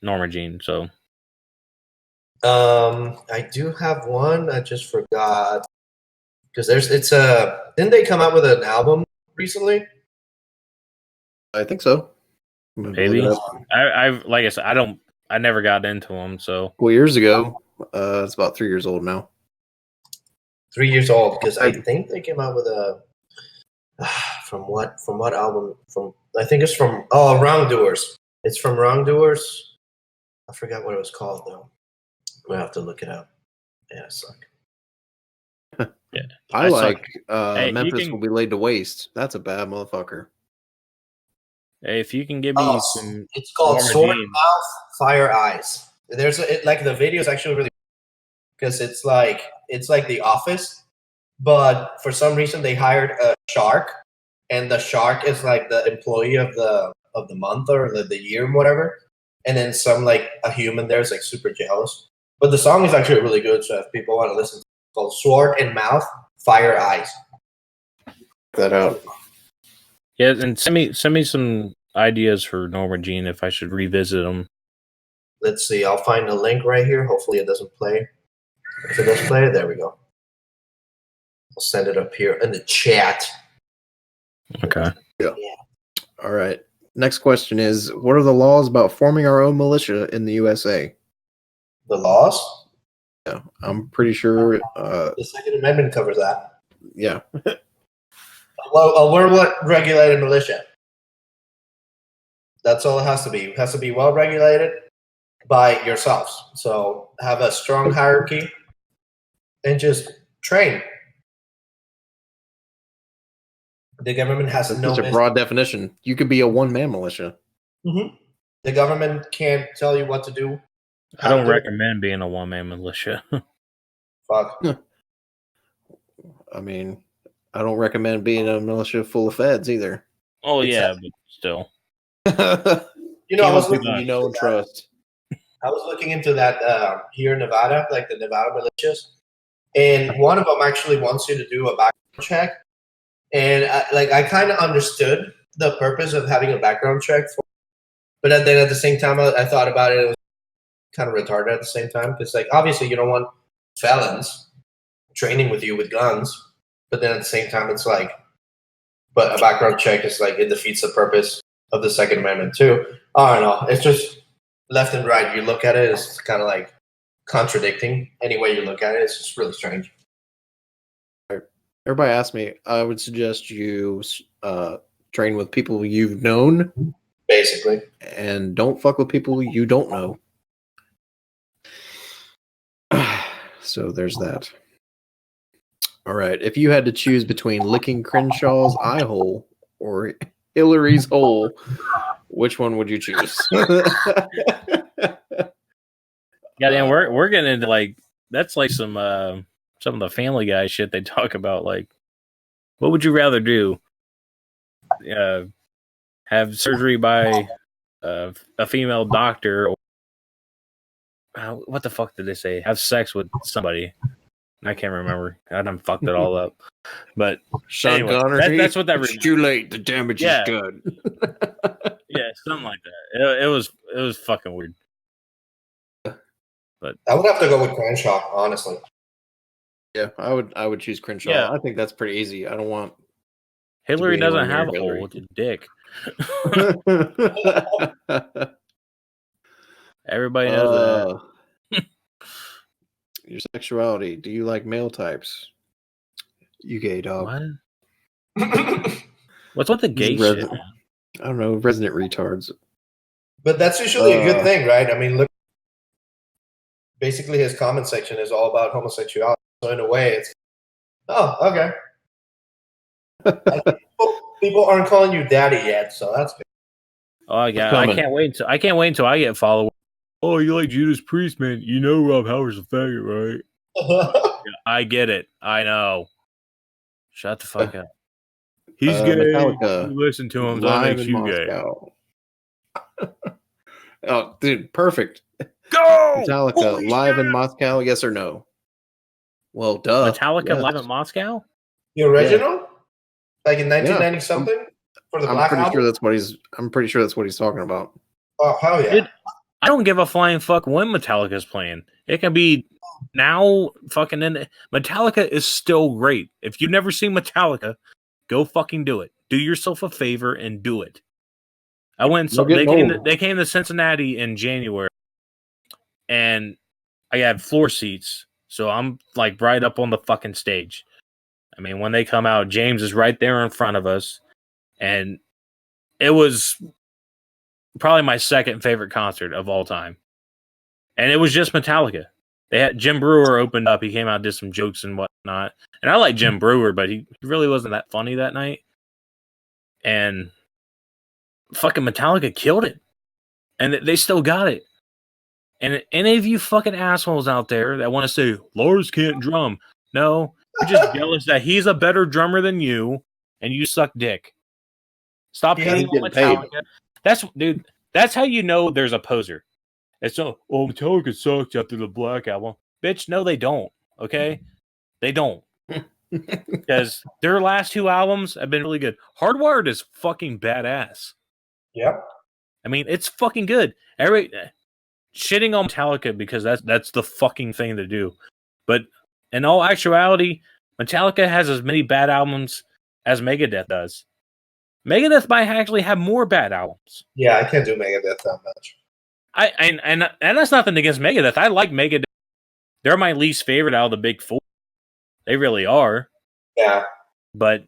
Norma Jean, so I do have one. I just forgot. Because didn't they come out with an album recently? I think so. Maybe. I've like I said, I never got into them. So well, years ago. It's about 3 years old now. 3 years old, because I think they came out with a from what album? I think it's from Wrongdoers. It's from Wrongdoers. I forgot what it was called though. We'll have to look it up. Yeah, it suck. Yeah, I like Hey, Memphis Will Be Laid to Waste. That's a bad motherfucker. Hey, if you can give me some, it's called Norma Sword Jean. Mouth Fire Eyes. Like the video is actually really, because it's like The Office, but for some reason they hired a shark, and the shark is like the employee of the month or the year and whatever, and then some like a human there is like super jealous. But the song is actually really good, so if people want to listen, it's called Sword and Mouth Fire Eyes. Check that out. Yeah, and send me some ideas for Norma Jean if I should revisit them. Let's see. I'll find a link right here. Hopefully it doesn't play. If it does play, there we go. I'll send it up here in the chat. Okay. Yeah. All right. Next question is, what are the laws about forming our own militia in the USA? The laws? Yeah, I'm pretty sure. The Second Amendment covers that. Yeah. Well, we're what regulated militia. That's all it has to be. It has to be well regulated by yourselves. So have a strong hierarchy and just train. The government has That's no such a broad definition. You could be a one-man militia. Mm-hmm. The government can't tell you what to do. I don't recommend being a one-man militia. Fuck. I mean, I don't recommend being a militia full of feds either. Oh yeah, but still. You know, I was looking. You know and trust. I was looking into that here in Nevada, like the Nevada militias, and one of them actually wants you to do a background check. And I kind of understood the purpose of having a background check, but then at the same time, I thought about it. It was kind of retarded at the same time, because like obviously you don't want felons training with you with guns, but then at the same time it's like, but a background check is like it defeats the purpose of the Second Amendment too. I don't know. It's just left and right. You look at it, it's kind of like contradicting. Any way you look at it, it's just really strange. Everybody asks me, I would suggest you train with people you've known, basically, and don't fuck with people you don't know. So there's that. All right. If you had to choose between licking Crenshaw's eye hole or Hillary's hole, which one would you choose? Yeah, we're getting into like that's like some of the Family Guy shit they talk about. Like, what would you rather do? Have surgery by a female doctor, or what the fuck did they say? Have sex with somebody? I can't remember. I done fucked it all up. But Sean anyway, Connery, that's what that. It's too late. The damage is done. Yeah, something like that. It was fucking weird. But I would have to go with Crenshaw, honestly. Yeah, I would choose Crenshaw. Yeah. I think that's pretty easy. I don't want Hillary doesn't have a hole with a dick. Everybody knows that. Your sexuality. Do you like male types? You gay dog. What? What's with the gay shit? I don't know, resident retards. But that's usually a good thing, right? I mean, look. Basically, his comment section is all about homosexuality. So in a way, it's okay. People aren't calling you daddy yet, so that's good. Oh, I can't wait until I get followers. Oh, you like Judas Priest, man? You know Rob Howard's a faggot, right? Yeah, I get it. I know. Shut the fuck up. He's gay. Metallica, you listen to him. That makes you gay. Oh, dude, perfect. Go! Metallica Holy live shit! in Moscow, yes or no? Well, duh. Metallica live in Moscow? The original? Like in 1990 something? For the I'm Black pretty Album? sure I'm pretty sure that's what he's talking about. Oh, hell yeah. Dude, I don't give a flying fuck when Metallica's playing. It can be now fucking Metallica is still great. If you've never seen Metallica, go fucking do it. Do yourself a favor and do it. I went. So they came to Cincinnati in January, and I had floor seats, so I'm like right up on the fucking stage. I mean, when they come out, James is right there in front of us, and it was probably my second favorite concert of all time. And it was just Metallica. They had Jim Brewer opened up. He came out, did some jokes and whatnot. And I like Jim Brewer, but he really wasn't that funny that night. And fucking Metallica killed it. And they still got it. And any of you fucking assholes out there that want to say, Lars can't drum. No, you're just jealous that he's a better drummer than you, and you suck dick. Stop hating on Metallica. That's how you know there's a poser. It's Metallica sucks after the Black Album. Bitch, no, they don't. Okay? They don't. Because their last two albums have been really good. Hardwired is fucking badass. Yep. I mean, it's fucking good. Shitting on Metallica because that's the fucking thing to do. But in all actuality, Metallica has as many bad albums as Megadeth does. Megadeth might actually have more bad albums. Yeah, I can't do Megadeth that much. And that's nothing against Megadeth. I like Megadeth. They're my least favorite out of the big four. They really are. Yeah. But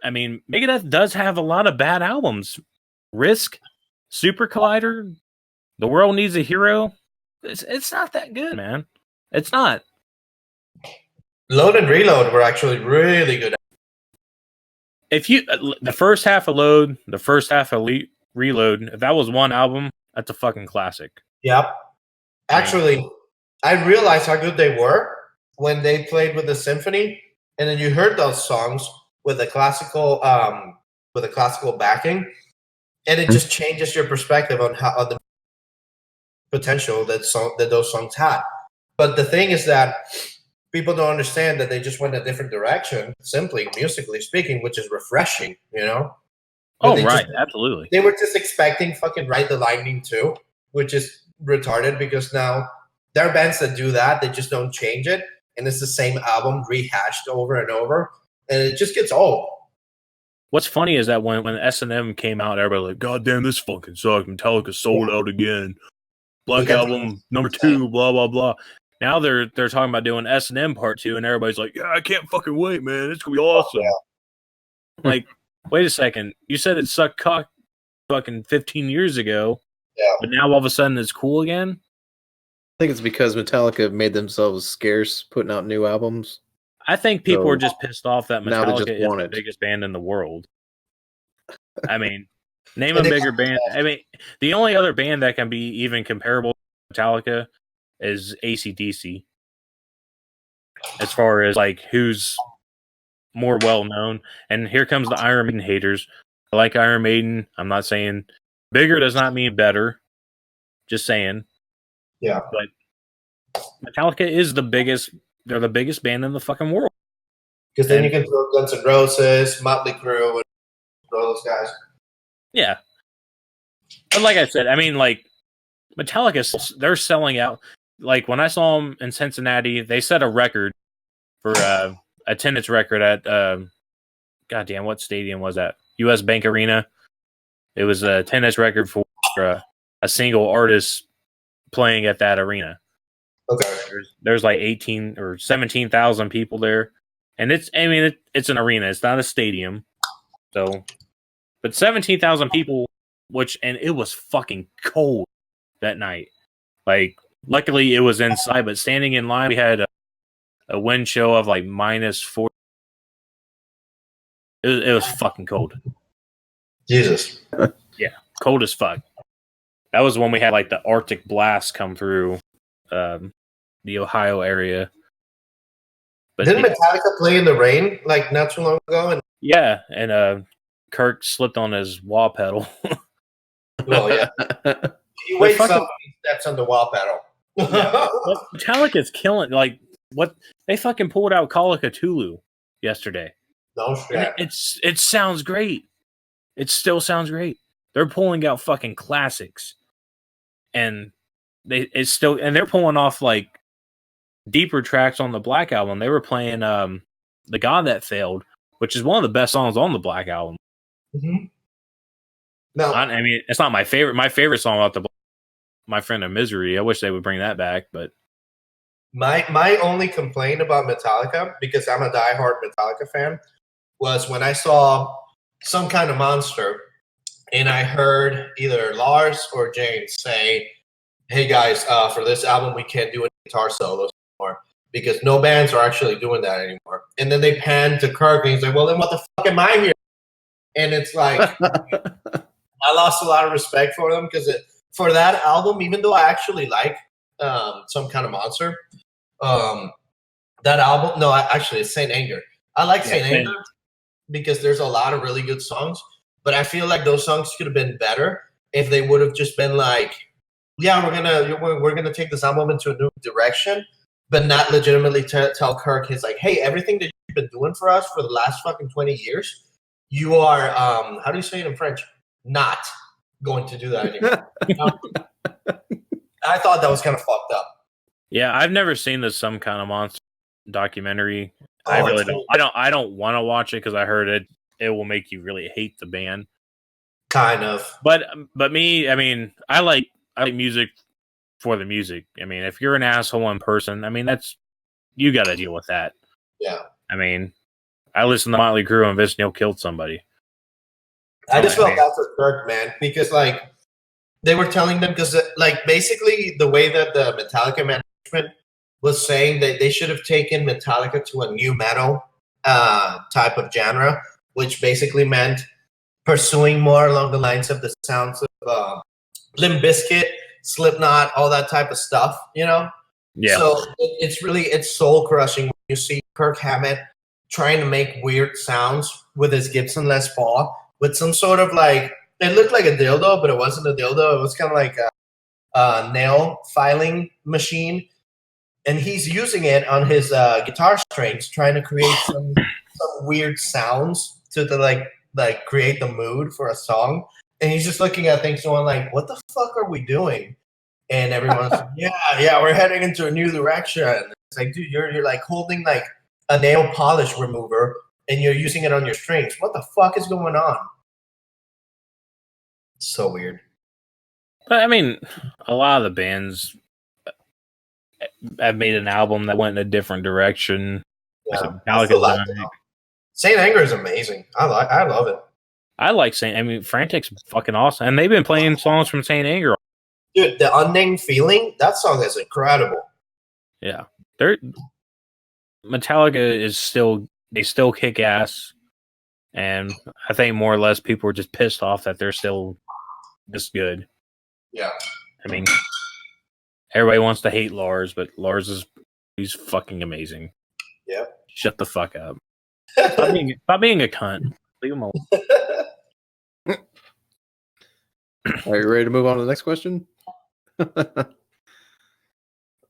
I mean, Megadeth does have a lot of bad albums. Risk, Super Collider, The World Needs a Hero. It's not that good, man. It's not. Load and Reload were actually really good. If you the first half of Load, the first half of Reload, if that was one album, that's a fucking classic. Yep. Actually, I realized how good they were when they played with the symphony, and then you heard those songs with a classical backing, and it just changes your perspective on how the potential that those songs had. But the thing is that people don't understand that they just went a different direction, simply musically speaking, which is refreshing, you know? But absolutely. They were just expecting fucking Ride the Lightning too, which is retarded because now there are bands that do that, they just don't change it, and it's the same album rehashed over and over, and it just gets old. What's funny is that when S&M came out, everybody was like, God damn, this fucking sucks. Metallica sold out again. Black Album number 2, blah, blah, blah. Now they're talking about doing S&M part 2, and everybody's like, yeah, I can't fucking wait, man. It's going to be awesome. Yeah. Like, wait a second. You said it sucked cock fucking 15 years ago, but now all of a sudden it's cool again? I think it's because Metallica made themselves scarce putting out new albums. I think people are just pissed off that Metallica is the biggest band in the world. I mean, name a bigger band. I mean, the only other band that can be even comparable to Metallica is AC/DC. As far as like who's more well known, and here comes the Iron Maiden haters. I like Iron Maiden. I'm not saying bigger does not mean better. Just saying. Yeah. But Metallica is the biggest. They're the biggest band in the fucking world. Because then you can throw Guns N' Roses, Motley Crue, and all those guys. Yeah. But like I said, I mean, like, Metallica, they're selling out. Like, when I saw them in Cincinnati, they set a record for attendance record at, goddamn, what stadium was that? U.S. Bank Arena. It was a attendance record for a single artist playing at that arena. Okay. There's like 18 or 17,000 people there. And it's an arena. It's not a stadium. So, but 17,000 people, and it was fucking cold that night. Like, luckily it was inside, but standing in line, we had a wind chill of like -4. It was fucking cold. Jesus. Yeah, cold as fuck. That was when we had like the Arctic blast come through the Ohio area. But didn't Metallica play in the rain like not too long ago? And Kirk slipped on his wah pedal. Well, yeah. He wakes up and he steps on the wah pedal. Yeah. Metallica's killing. Like, what they fucking pulled out Call of Cthulhu yesterday. No shit. It sounds great. It still sounds great. They're pulling out fucking classics, and they're pulling off like deeper tracks on the Black album. They were playing "The God That Failed," which is one of the best songs on the Black album. Mm-hmm. No, I mean, it's not my favorite. My favorite song about My Friend of Misery. I wish they would bring that back, but my only complaint about Metallica, because I'm a diehard Metallica fan, was when I saw Some Kind of Monster, and I heard either Lars or James say, "Hey guys, for this album we can't do any guitar solos anymore because no bands are actually doing that anymore." And then they pan to Kirk, and he's like, "Well, then what the fuck am I here?" And it's like, I lost a lot of respect for them because for that album, even though I actually like Some Kind of Monster, that album, no, actually, it's Saint Anger. I like Saint Anger because there's a lot of really good songs, but I feel like those songs could have been better if they would have just been like, yeah, we're gonna take this album into a new direction, but not legitimately tell Kirk, he's like, hey, everything that you've been doing for us for the last fucking 20 years, you are how do you say it in French? Not going to do that anymore. I thought that was kind of fucked up. yeah, I've never seen the Some Kind of Monster documentary. Oh, I really don't. I don't want to watch it because I heard it will make you really hate the band. Kind of. But me, I mean, I like music for the music. I mean, if you're an asshole in person, I mean, you got to deal with that. Yeah. I mean, I listened to Motley Crue and Vince Neil killed somebody. I just felt bad for Kirk, man, because like they were telling them, because like basically the way that the Metallica management was saying that they should have taken Metallica to a new metal type of genre, which basically meant pursuing more along the lines of the sounds of Limp Bizkit, Slipknot, all that type of stuff, you know? Yeah. So it's soul crushing when you see Kirk Hammett trying to make weird sounds with his Gibson Les Paul with some sort of like, it looked like a dildo, but it wasn't a dildo. It was kind of like a nail filing machine. And he's using it on his guitar strings, trying to create some weird sounds to like create the mood for a song. And he's just looking at things going like, what the fuck are we doing? And everyone's like, yeah, we're heading into a new direction. It's like, dude, you're like holding like a nail polish remover and you're using it on your strings. What the fuck is going on? So weird. But I mean, a lot of the bands have made an album that went in a different direction. Yeah, Saint Anger is amazing. I love it. I like Saint. I mean, Frantic's fucking awesome, and they've been playing songs from Saint Anger. Dude, the Unnamed Feeling, that song is incredible. Yeah, Metallica is still kick ass, and I think more or less people are just pissed off that they're still this good. Yeah, I mean, everybody wants to hate Lars, but he's fucking amazing. Yeah, shut the fuck up. Stop being a cunt. Leave him alone. Are you ready to move on to the next question? That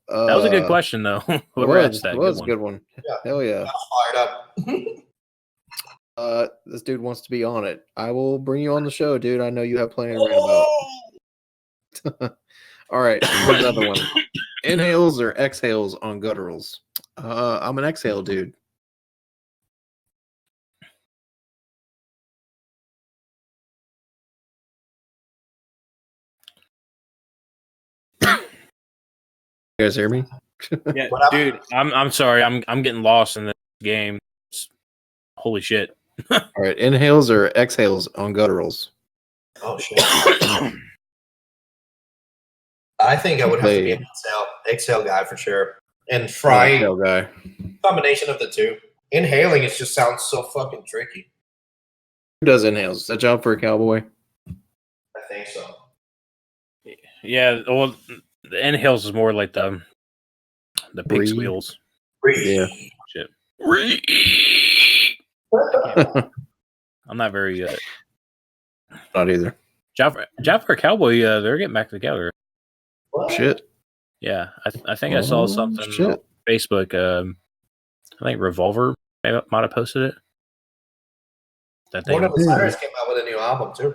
was a good question, though. It was a good one. Yeah. Hell yeah. Fired up. This dude wants to be on it. I will bring you on the show, dude. I know you have plenty to rant about. All right, here's another one. Inhales or exhales on gutturals? I'm an exhale dude. You guys hear me? Yeah, dude. I'm sorry. I'm getting lost in this game. Holy shit. All right, inhales or exhales on gutturals? Oh shit. I think I would have to be an exhale guy for sure. And Fry, exhale guy. Combination of the two. Inhaling it just sounds so fucking tricky. Who does inhales? Is that job for a cowboy? I think so. Yeah, well, the inhales is more like the pig's wheels. Yeah. Shit. I'm not very good. Not either. Job for a cowboy. They're getting back together. What? Shit. Yeah, I think I saw something on Facebook. I think Revolver might have posted it. One of the Cyrus came out with a new album too.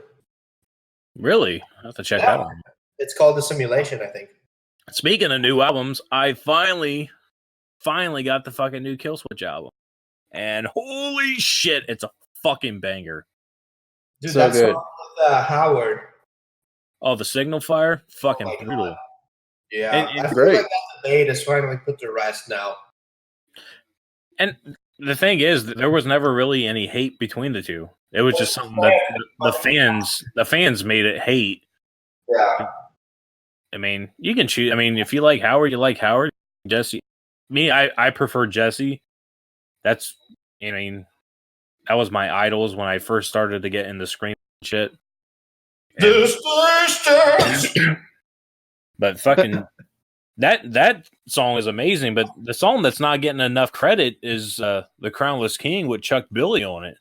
Really? I have to check that out. It's called The Simulation, I think. Speaking of new albums, I finally finally got the fucking new Killswitch album. And holy shit, it's a fucking banger. Dude, So that's good. with Howard. Oh, the Signal Fire? Fucking my brutal. God. Yeah, And I feel great. like that debate is finally put to rest now. And the thing is, there was never really any hate between the two. It was just something that the fans made it hate. Yeah. I mean, you can choose. I mean, if you like Howard, you like Howard. Jesse, me, I prefer Jesse. That's, I mean, that was my idols when I first started to get into scream shit. But fucking that song is amazing. But the song that's not getting enough credit is "The Crownless King" with Chuck Billy on it.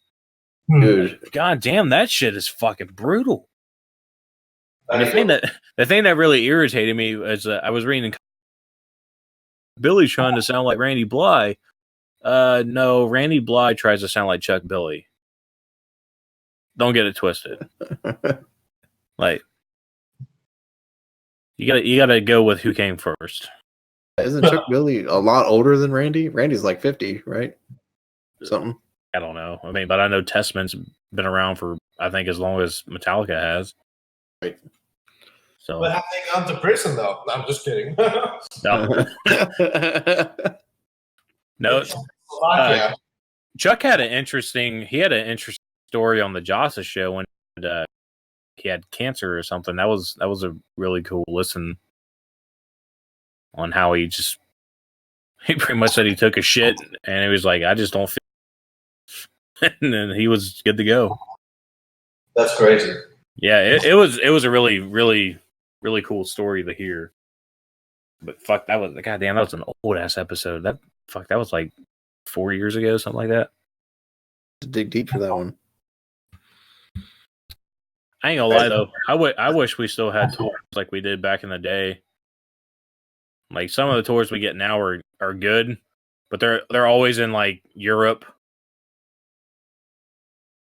Dude. God damn, that shit is fucking brutal. And the thing that really irritated me is I was reading Billy trying to sound like Randy Bly. No, Randy Bly tries to sound like Chuck Billy. Don't get it twisted. Like, you gotta go with who came first. Isn't Chuck Billy a lot older than Randy? Randy's like 50, right? Something. I don't know. I mean, but I know Testament's been around for, I think, as long as Metallica has. Right. So, But have they gone to prison though? No, I'm just kidding. no. Yeah. Chuck had an interesting story on the Jossa show when he had cancer or something. That was a really cool listen on how he pretty much said he took a shit and he was like, I just don't feel, and then he was good to go. That's crazy. Yeah, it was a really, really, really cool story to hear. But fuck, that was an old ass episode. That was like 4 years ago, something like that. Dig deep for that one. I ain't gonna lie though. I wish we still had tours like we did back in the day. Like some of the tours we get now are good, but they're always in like Europe.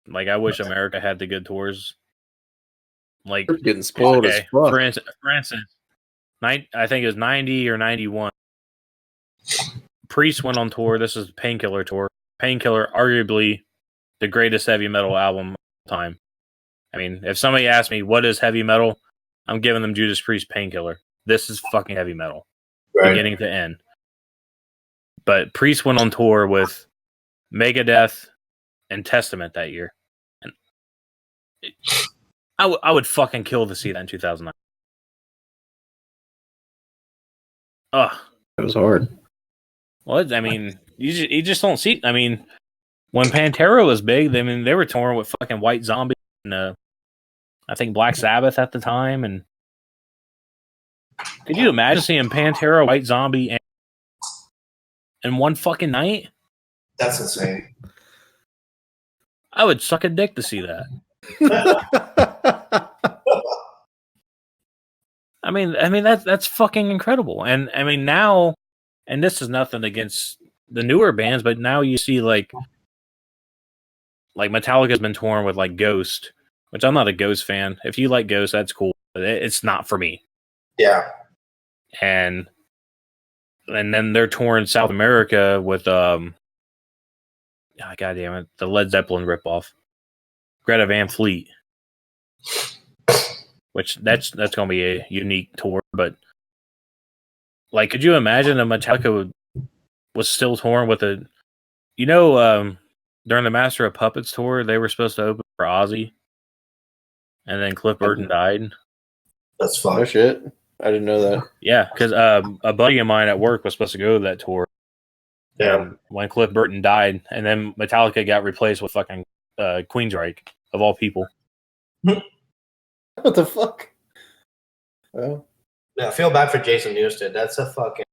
Like I wish America had the good tours. Like We're getting spoiled as fuck. For instance, I think it was 90 or 91. Priest went on tour. This is Painkiller tour. Painkiller, arguably the greatest heavy metal album of all time. I mean, if somebody asks me what is heavy metal, I'm giving them Judas Priest Painkiller. This is fucking heavy metal, Right. beginning to end. But Priest went on tour with Megadeth and Testament that year. And I would fucking kill to see that in 2009. Ugh. It was hard. Well, I mean, you just don't see. I mean, when Pantera was big, I mean, they were touring with fucking White Zombie and I think Black Sabbath at the time. And could you imagine seeing Pantera, White Zombie, in one fucking night? That's insane. I would suck a dick to see that. I mean that's fucking incredible. And I mean now, and this is nothing against the newer bands, but now you see like Metallica's been touring with like Ghost, which I'm not a Ghost fan. If you like Ghost, that's cool. But it's not for me. Yeah. And then they're touring South America with God damn it, the Led Zeppelin ripoff, Greta Van Fleet. Which that's gonna be a unique tour, but like, could you imagine if Metallica was still touring with during the Master of Puppets tour, they were supposed to open for Ozzy, and then Cliff Burton died. That's fun. No shit. I didn't know that. Yeah, because a buddy of mine at work was supposed to go to that tour. Yeah. When Cliff Burton died, and then Metallica got replaced with fucking Queensryche, of all people. What the fuck? Well, Yeah, I feel bad for Jason Newsted. That's a fucking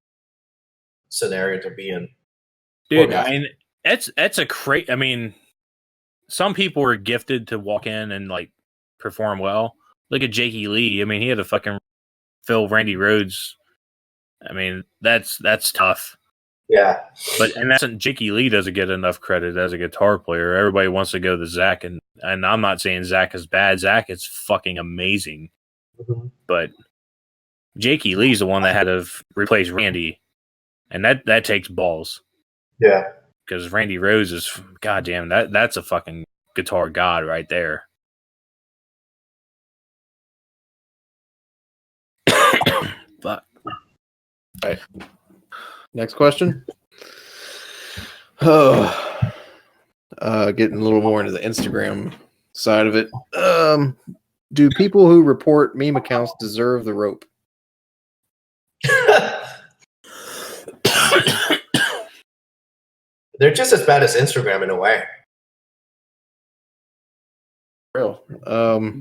scenario to be in. Dude, I mean, it's a crate. I mean, some people are gifted to walk in and like perform well. Look at Jakey Lee. I mean, he had to fucking fill Randy Rhoads. I mean, that's tough. Yeah. But Jakey Lee doesn't get enough credit as a guitar player. Everybody wants to go to Zach, and I'm not saying Zach is bad. Zach is fucking amazing. Mm-hmm. But Jakey Lee's the one that had to replace Randy. And that takes balls. Yeah. Because Randy Rose is, goddamn, that's a fucking guitar god right there. Fuck. All right. Next question. Oh, getting a little more into the Instagram side of it. Do people who report meme accounts deserve the rope? They're just as bad as Instagram in a way. Real.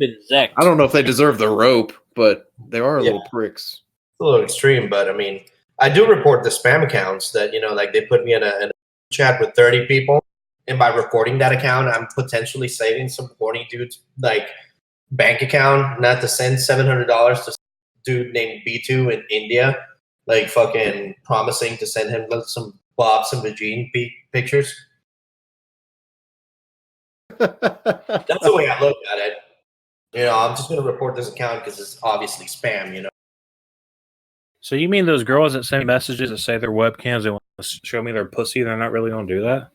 Exact. I don't know if they deserve the rope, but they are little pricks. It's a little extreme, but I mean, I do report the spam accounts that, like they put me in a chat with 30 people. And by reporting that account, I'm potentially saving some horny dude's like bank account, not to send $700 to a dude named B2 in India, like fucking promising to send him some Bobs and Vagine pictures. That's the way I look at it. I'm just going to report this account because it's obviously spam, So you mean those girls that send messages that say their webcams, they want to show me their pussy, they're not really going to do that?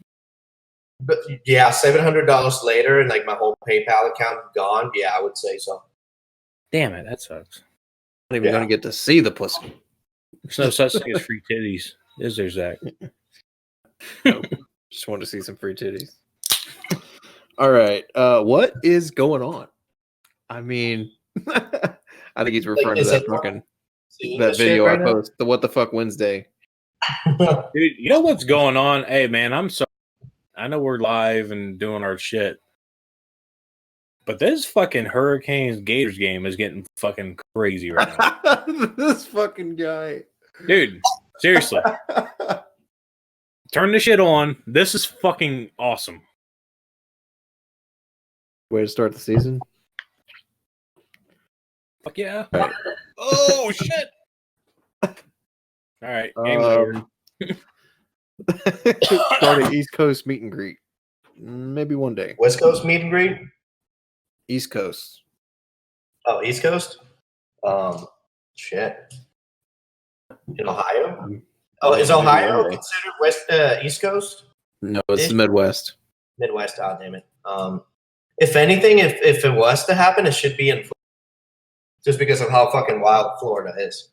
But yeah, $700 later and like my whole PayPal account gone. Yeah, I would say so. Damn it, that sucks. Not even going to get to see the pussy. There's no such thing as free titties, is there, Zach? Nope. Just want to see some free titties. All right. What is going on? I mean, I think he's referring to that fucking video I post. The What the Fuck Wednesday. Dude, you know what's going on? Hey, man, I'm sorry. I know we're live and doing our shit. But this fucking Hurricanes Gators game is getting fucking crazy right now. This fucking guy. Dude, seriously. Turn the shit on. This is fucking awesome. Way to start the season. Fuck yeah. Right. Oh, shit. All right. Game's over. Start an East Coast meet and greet. Maybe one day. West Coast meet and greet? East Coast. Oh, East Coast? Shit. In Ohio? Oh, is Ohio considered East Coast? No, it's the Midwest. Midwest, oh, damn it. If anything, if it was to happen, it should be in Florida. Just because of how fucking wild Florida is.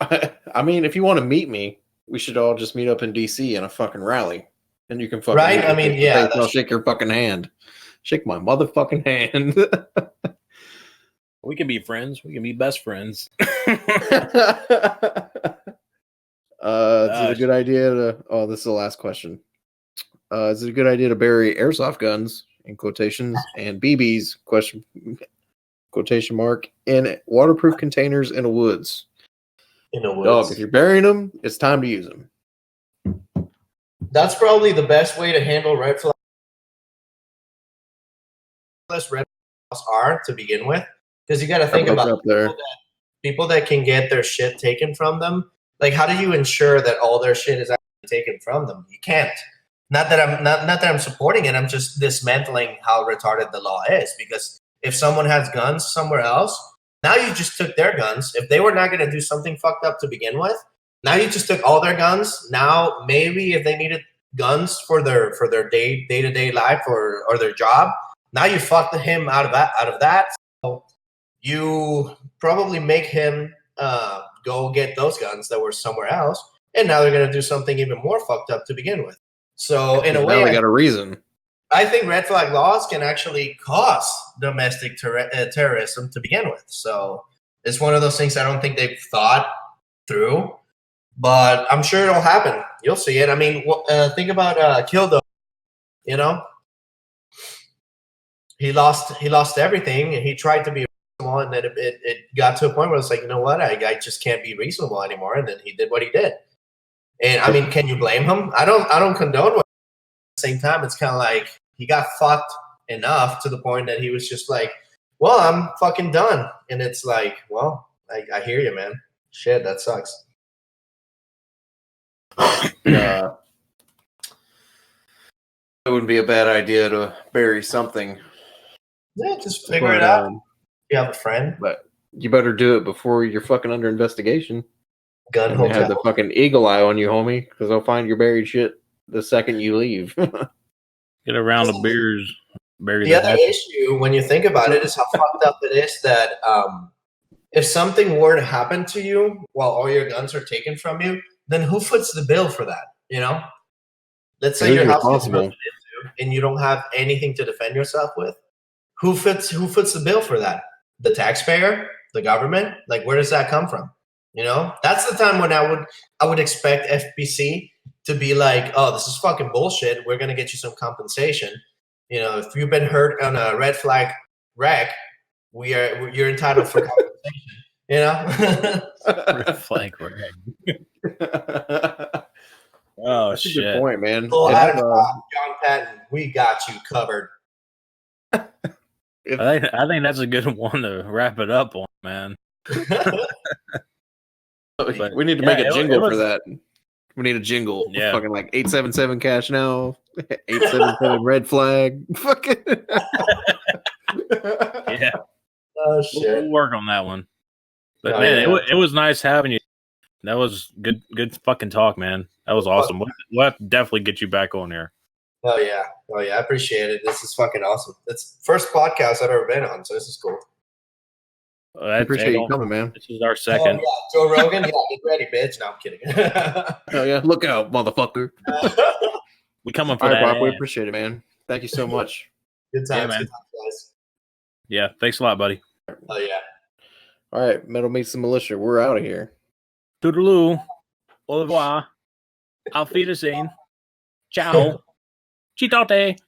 I mean, if you want to meet me, we should all just meet up in DC in a fucking rally. And you can fucking right? I mean, yeah. I'll shake your fucking hand. Shake my motherfucking hand. We can be friends. We can be best friends. Is it a good idea to... Oh, this is the last question. Is it a good idea to bury airsoft guns, in quotations, and BBs, quotation mark, in waterproof containers in the woods? In the woods. Dog, if you're burying them, it's time to use them. That's probably the best way to handle red flags. Red flags are to begin with, because you got to think about people that can get their shit taken from them. Like, how do you ensure that all their shit is actually taken from them? You can't. Not that I'm supporting it. I'm just dismantling how retarded the law is. Because if someone has guns somewhere else, now you just took their guns. If they were not going to do something fucked up to begin with, now you just took all their guns. Now maybe if they needed guns for their day-to-day life or their job, now you fucked him out of that. So you probably make him go get those guns that were somewhere else, and now they're going to do something even more fucked up to begin with. So in a way, they got a reason. I think red flag laws can actually cause domestic terrorism to begin with. So it's one of those things I don't think they've thought through, but I'm sure it'll happen. You'll see it. I mean, think about Kildo. You know, he lost everything, and he tried to be reasonable, and then it got to a point where it's like, you know what, I just can't be reasonable anymore, and then he did what he did. And I mean, can you blame him? I don't condone what. At the same time, it's kind of like he got fucked enough to the point that he was just like, well, I'm fucking done. And it's like, well, I hear you, man. Shit, that sucks. It wouldn't be a bad idea to bury something. Yeah, just figure it out. You have a friend. But you better do it before you're fucking under investigation. Gun And they have hotel. the fucking eagle eye on you, homie, because they'll find your buried shit the second you leave. Get a round of beers, bury The the other hatchet. issue, when you think about it, is how fucked up it is that if something were to happen to you while all your guns are taken from you, then who foots the bill for that? You know, let's say Who's your house gets responsible? broken into and you don't have anything to defend yourself with. Who foots the bill for that? The taxpayer, the government? Like, where does that come from? You know, that's the time when I would expect FBC to be like, oh, this is fucking bullshit. We're gonna get you some compensation. You know, if you've been hurt on a red flag wreck, you're entitled for compensation. You know, Red flag red. Oh That's a shit! good point, man. Full If, Adam John Patton, we got you covered. I think that's a good one to wrap it up on, man. But, we need to make a yeah, jingle for that. We need a jingle. Yeah. Fucking like 877 cash now. 877 red flag. Fucking. Yeah, Oh shit! we'll work on that one. But Oh, man, yeah. it was nice having you. That was good fucking talk, man. That was awesome. We'll have to definitely get you back on here. Oh yeah, I appreciate it. This is fucking awesome. It's first podcast I've ever been on, so this is cool. I appreciate you coming, man. This is our Oh second. yeah, Joe Rogan. Yeah, get ready, bitch. No, I'm kidding. Oh yeah, look out, motherfucker. We coming for All right, that. Bob, we appreciate it, man. Thank you so much. Good times, Yeah, man. good times, guys. Yeah, thanks a lot, buddy. Oh yeah. All right, Metal Meets the Militia. We're out of here. Toodaloo. Au revoir. Auf Wiedersehen. Ciao. Citate.